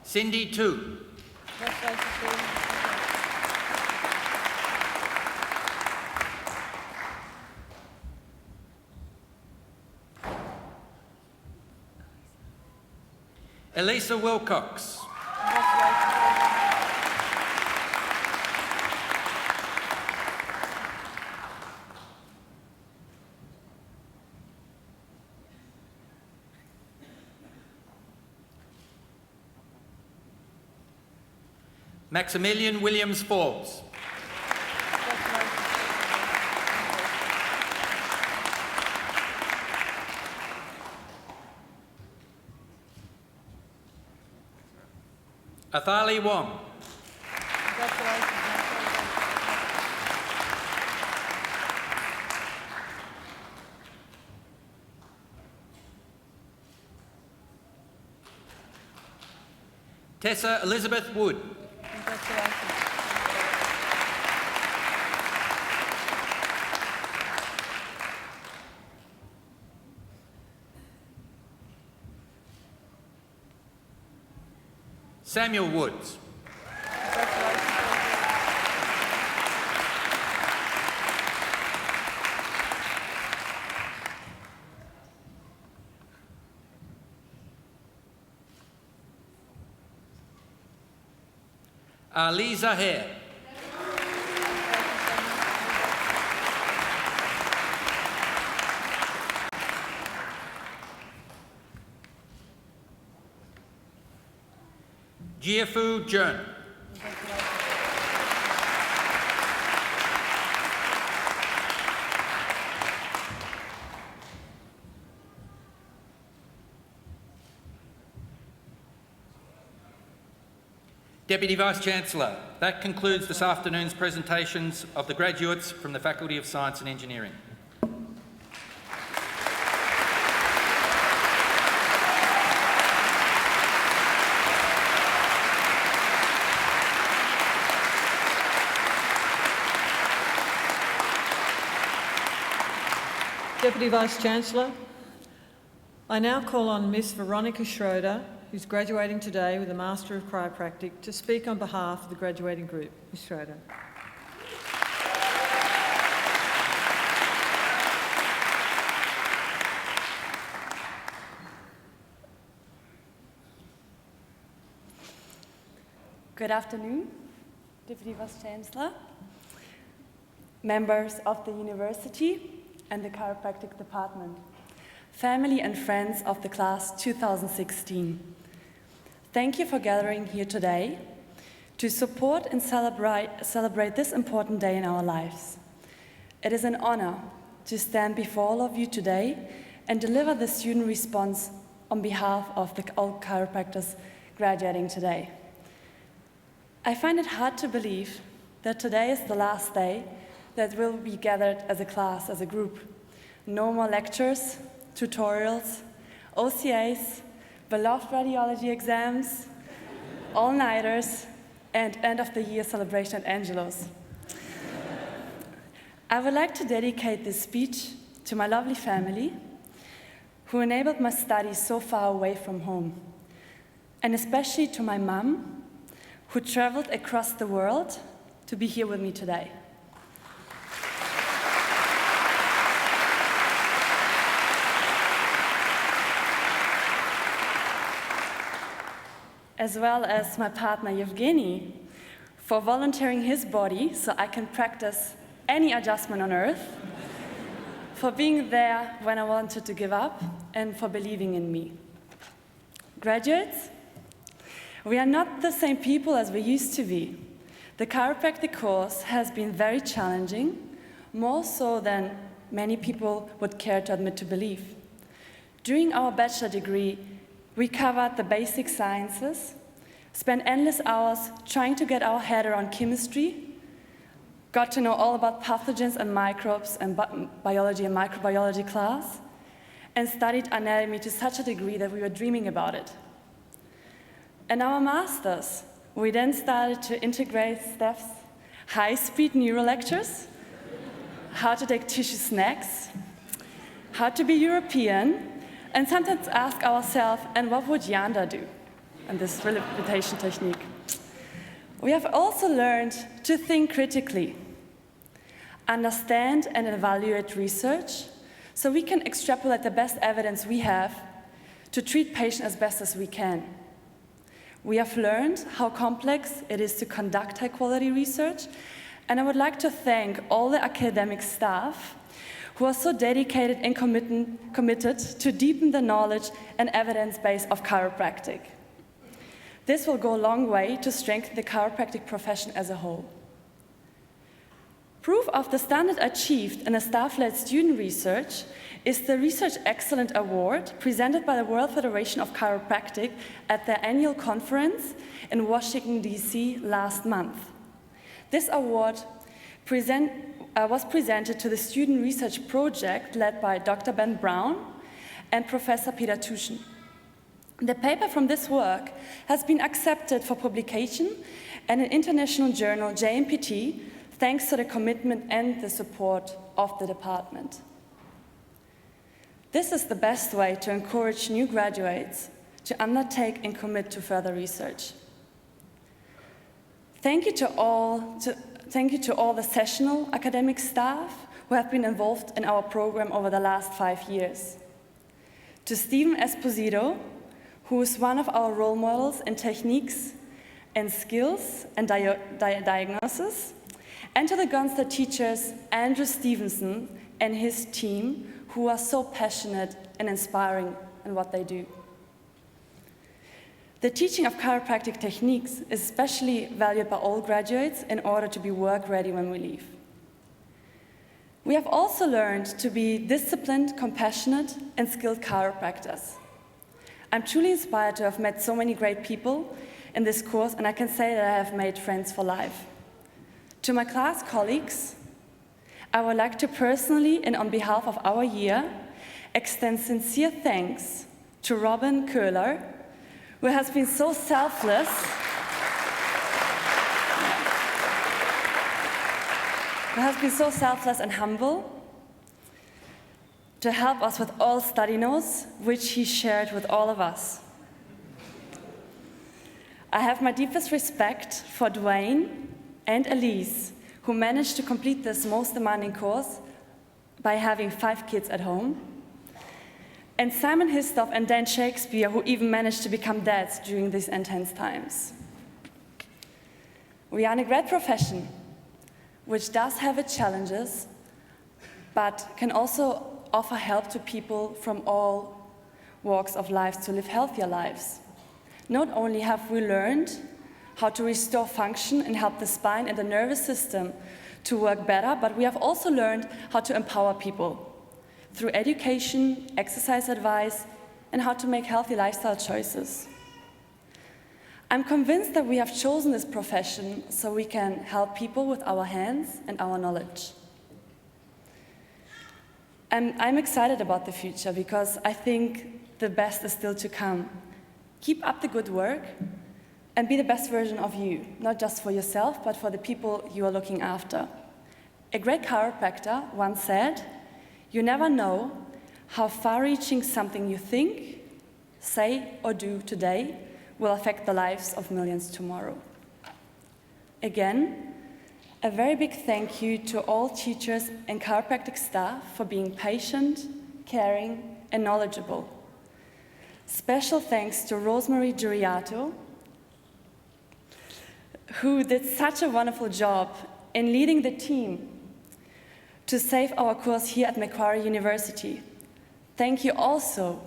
Cindy Tu. Elisa Wilcox. Maximilian Williams Forbes. Athali Wong. Tessa Elizabeth Wood. Samuel Woods. Ali Zahir. Jiafu Jern. Deputy Vice-Chancellor, that concludes this afternoon's presentations of the graduates from the Faculty of Science and Engineering. Deputy Vice-Chancellor, I now call on Miss Veronica Schroeder, who's graduating today with a Master of Chiropractic, to speak on behalf of the graduating group. Ms. Schroeder. Good afternoon, Deputy Vice-Chancellor, members of the University and the Chiropractic Department, family and friends of the class 2016. Thank you for gathering here today to support and celebrate this important day in our lives. It is an honor to stand before all of you today and deliver the student response on behalf of all chiropractors graduating today. I find it hard to believe that today is the last day that we'll be gathered as a class, as a group. No more lectures, tutorials, OCAs, beloved radiology exams, all-nighters, and end-of-the-year celebration at Angelo's. I would like to dedicate this speech to my lovely family, who enabled my studies so far away from home, and especially to my mom, who traveled across the world to be here with me today. As well as my partner Yevgeny, for volunteering his body so I can practice any adjustment on earth, for being there when I wanted to give up, and for believing in me. Graduates, we are not the same people as we used to be. The chiropractic course has been very challenging, more so than many people would care to admit to believe. During our bachelor degree, we covered the basic sciences, spent endless hours trying to get our head around chemistry, got to know all about pathogens and microbes and biology and microbiology class, and studied anatomy to such a degree that we were dreaming about it. In our masters, we then started to integrate Steph's high-speed neuro lectures, how to take tissue snacks, how to be European, and sometimes ask ourselves, and what would Yanda do in this rehabilitation technique? We have also learned to think critically, understand and evaluate research, so we can extrapolate the best evidence we have to treat patients as best as we can. We have learned how complex it is to conduct high-quality research, and I would like to thank all the academic staff who are so dedicated and committed to deepen the knowledge and evidence base of chiropractic. This will go a long way to strengthen the chiropractic profession as a whole. Proof of the standard achieved in a staff-led student research is the Research Excellence Award presented by the World Federation of Chiropractic at their annual conference in Washington, D.C. last month. This award was presented to the student research project led by Dr. Ben Brown and Professor Peter Tuschen. The paper from this work has been accepted for publication in an international journal, JMPT, thanks to the commitment and the support of the department. This is the best way to encourage new graduates to undertake and commit to further research. Thank you to all the sessional academic staff who have been involved in our program over the last 5 years. To Stephen Esposito, who is one of our role models in techniques and skills and diagnosis, and to the Gonster teachers, Andrew Stevenson and his team, who are so passionate and inspiring in what they do. The teaching of chiropractic techniques is especially valued by all graduates in order to be work-ready when we leave. We have also learned to be disciplined, compassionate, and skilled chiropractors. I'm truly inspired to have met so many great people in this course, and I can say that I have made friends for life. To my class colleagues, I would like to personally, and on behalf of our year, extend sincere thanks to Robin Köhler, who has been so selfless and humble to help us with all study notes, which he shared with all of us. I have my deepest respect for Dwayne and Elise, who managed to complete this most demanding course by having 5 kids at home, and Simon Histoff and Dan Shakespeare, who even managed to become dads during these intense times. We are in a great profession, which does have its challenges, but can also offer help to people from all walks of life to live healthier lives. Not only have we learned how to restore function and help the spine and the nervous system to work better, but we have also learned how to empower people through education, exercise advice, and how to make healthy lifestyle choices. I'm convinced that we have chosen this profession so we can help people with our hands and our knowledge. I'm excited about the future because I think the best is still to come. Keep up the good work and be the best version of you, not just for yourself, but for the people you are looking after. A great chiropractor once said, "You never know how far-reaching something you think, say, or do today will affect the lives of millions tomorrow." Again, a very big thank you to all teachers and chiropractic staff for being patient, caring, and knowledgeable. Special thanks to Rosemary Giuriato, who did such a wonderful job in leading the team to save our course here at Macquarie University. Thank you also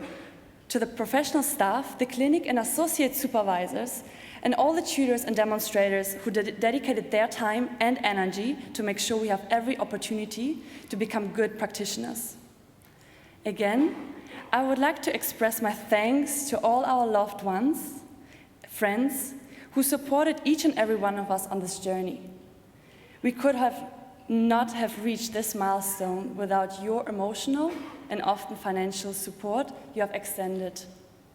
to the professional staff, the clinic and associate supervisors, and all the tutors and demonstrators who dedicated their time and energy to make sure we have every opportunity to become good practitioners. Again, I would like to express my thanks to all our loved ones, friends, who supported each and every one of us on this journey. We could have not have reached this milestone without your emotional and often financial support you have extended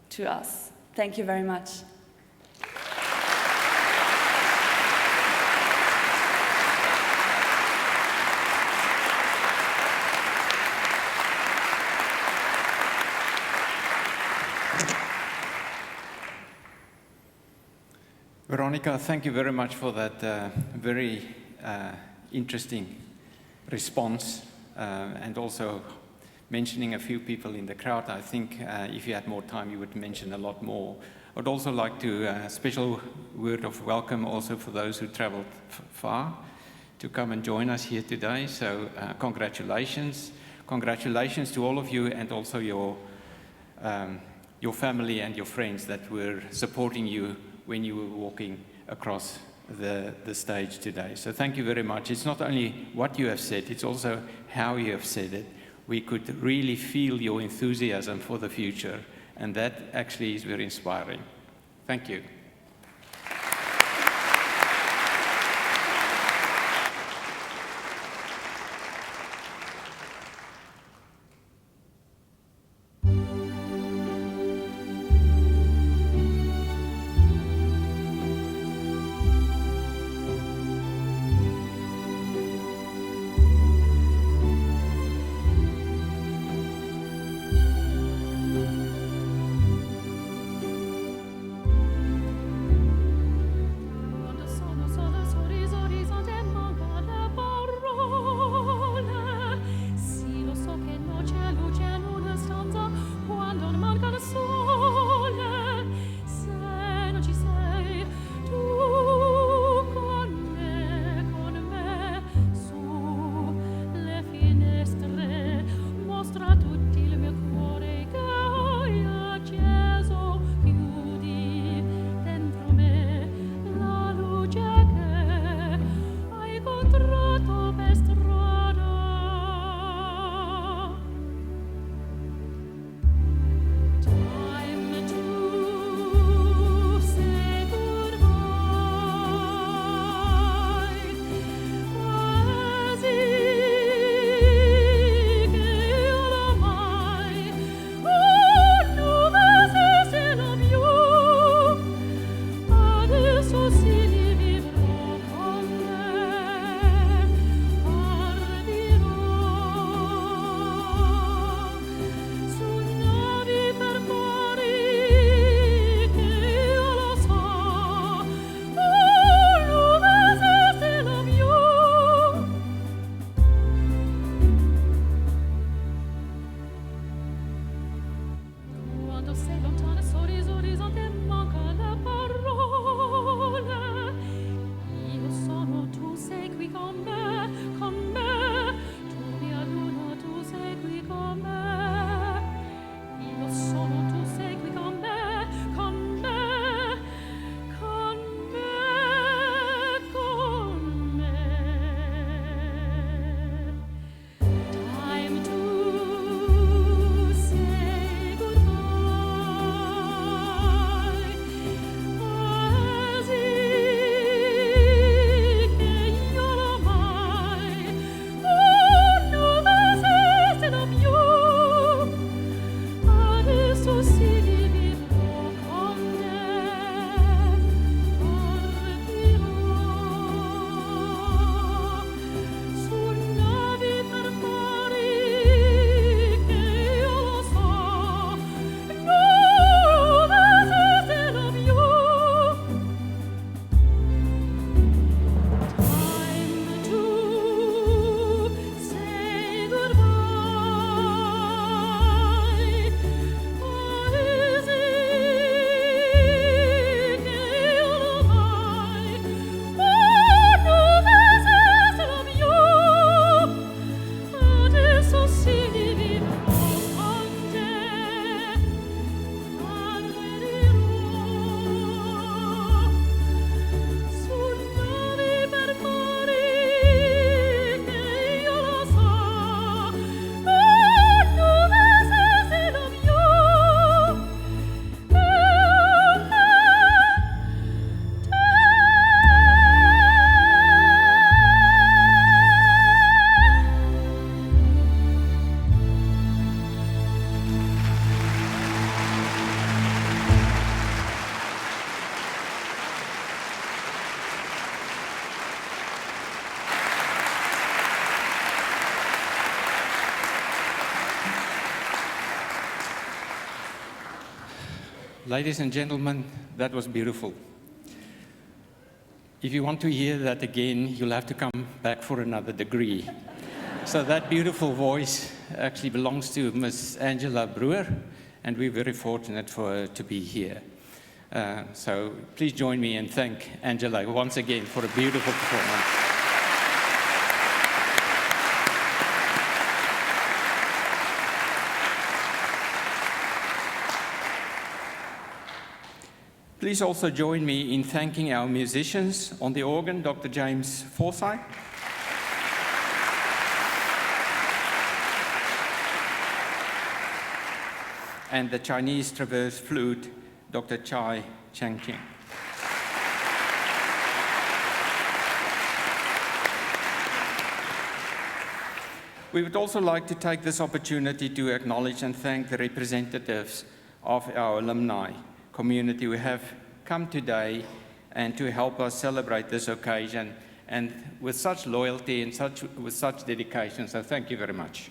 to us. Thank you very much. Veronica, thank you very much for that very interesting response and also mentioning a few people in the crowd. I think if you had more time, you would mention a lot more. I'd also like to special word of welcome also for those who traveled far to come and join us here today. So congratulations. Congratulations to all of you and also your family and your friends that were supporting you when you were walking across the stage today. So thank you very much. It's not only what you have said, it's also how you have said it. We could really feel your enthusiasm for the future, and that actually is very inspiring. Thank you. Ladies and gentlemen, that was beautiful. If you want to hear that again, you'll have to come back for another degree. So that beautiful voice actually belongs to Miss Angela Brewer, and we're very fortunate for her to be here. So please join me and thank Angela once again for a beautiful performance. Please also join me in thanking our musicians on the organ, Dr. James Forsyth. And the Chinese traverse flute, Dr. Chai Changqing. We would also like to take this opportunity to acknowledge and thank the representatives of our alumni community who have come today and to help us celebrate this occasion, and with such loyalty and with such dedication. So thank you very much.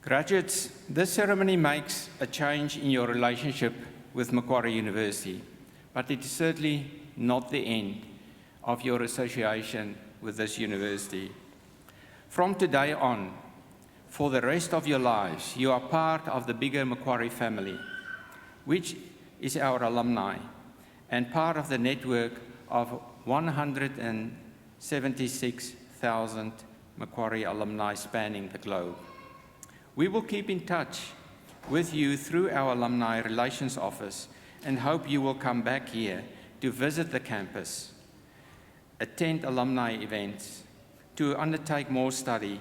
Graduates, this ceremony makes a change in your relationship with Macquarie University, but it is certainly not the end of your association with this university. From today on, for the rest of your lives, you are part of the bigger Macquarie family, which is our alumni, and part of the network of 176,000 Macquarie alumni spanning the globe. We will keep in touch with you through our Alumni Relations Office and hope you will come back here to visit the campus, attend alumni events, to undertake more study,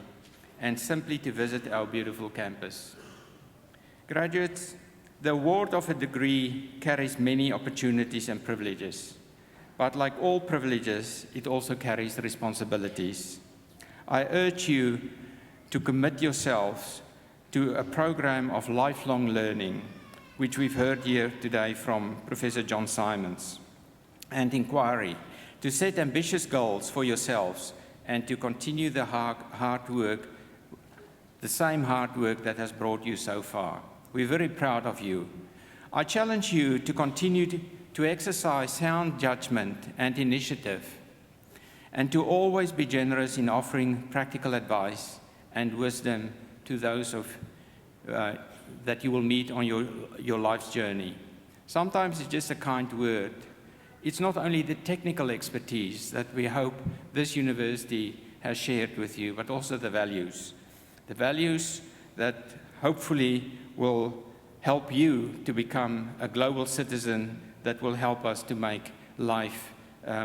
and simply to visit our beautiful campus. Graduates, the award of a degree carries many opportunities and privileges, but like all privileges, it also carries responsibilities. I urge you to commit yourselves to a program of lifelong learning, which we've heard here today from Professor John Simons, and inquiry, to set ambitious goals for yourselves and to continue the hard work, the same hard work that has brought you so far. We're very proud of you. I challenge you to continue to exercise sound judgment and initiative, and to always be generous in offering practical advice and wisdom to those that you will meet on your life's journey. Sometimes it's just a kind word. It's not only the technical expertise that we hope this university has shared with you, but also the values. The values that hopefully will help you to become a global citizen that will help us to make life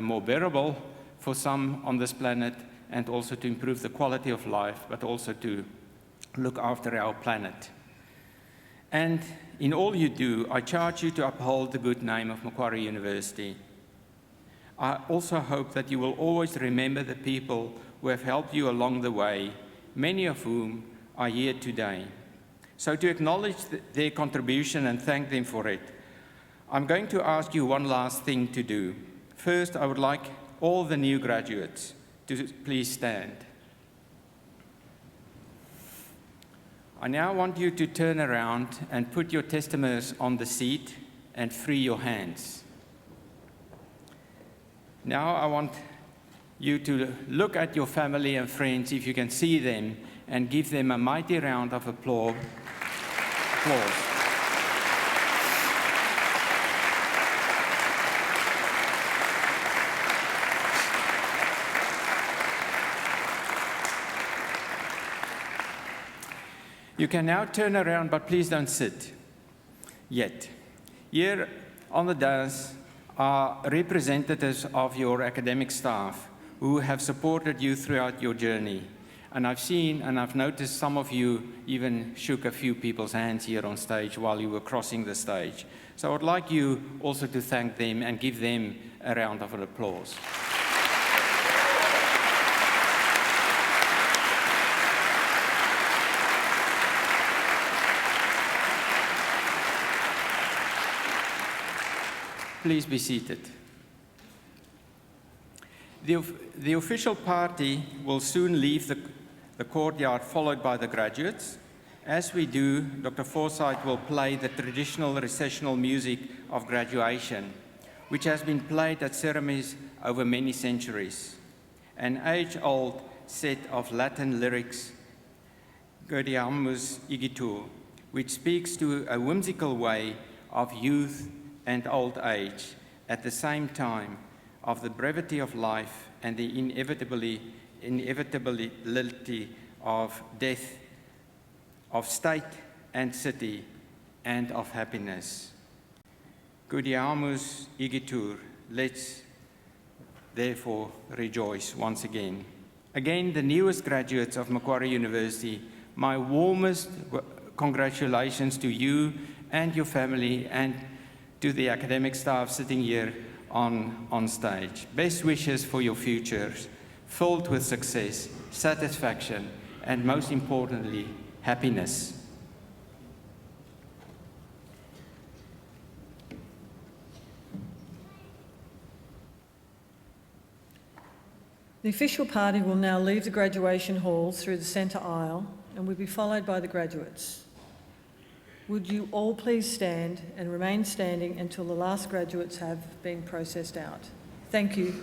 more bearable for some on this planet, and also to improve the quality of life, but also to look after our planet. And in all you do, I charge you to uphold the good name of Macquarie University. I also hope that you will always remember the people who have helped you along the way, many of whom are here today. So to acknowledge their contribution and thank them for it, I'm going to ask you one last thing to do. First, I would like all the new graduates to please stand. I now want you to turn around and put your testaments on the seat and free your hands. Now I want you to look at your family and friends, if you can see them, and give them a mighty round of applause. You can now turn around, but please don't sit yet. Here on the dais are representatives of your academic staff who have supported you throughout your journey. And I've seen and I've noticed some of you even shook a few people's hands here on stage while you were crossing the stage. So I would like you also to thank them and give them a round of applause. Please be seated. The official party will soon leave the courtyard, followed by the graduates. As we do, Dr. Forsyth will play the traditional recessional music of graduation, which has been played at ceremonies over many centuries. An age-old set of Latin lyrics, Gaudeamus Igitur, which speaks to a whimsical way of youth and old age, at the same time of the brevity of life and the inevitability of death, of state and city, and of happiness. Gaudeamus Igitur, let's therefore rejoice once again. Again, the newest graduates of Macquarie University, my warmest congratulations to you and your family and to the academic staff sitting here on stage. Best wishes for your futures, filled with success, satisfaction, and most importantly, happiness. The official party will now leave the graduation halls through the centre aisle and will be followed by the graduates. Would you all please stand and remain standing until the last graduates have been processed out? Thank you.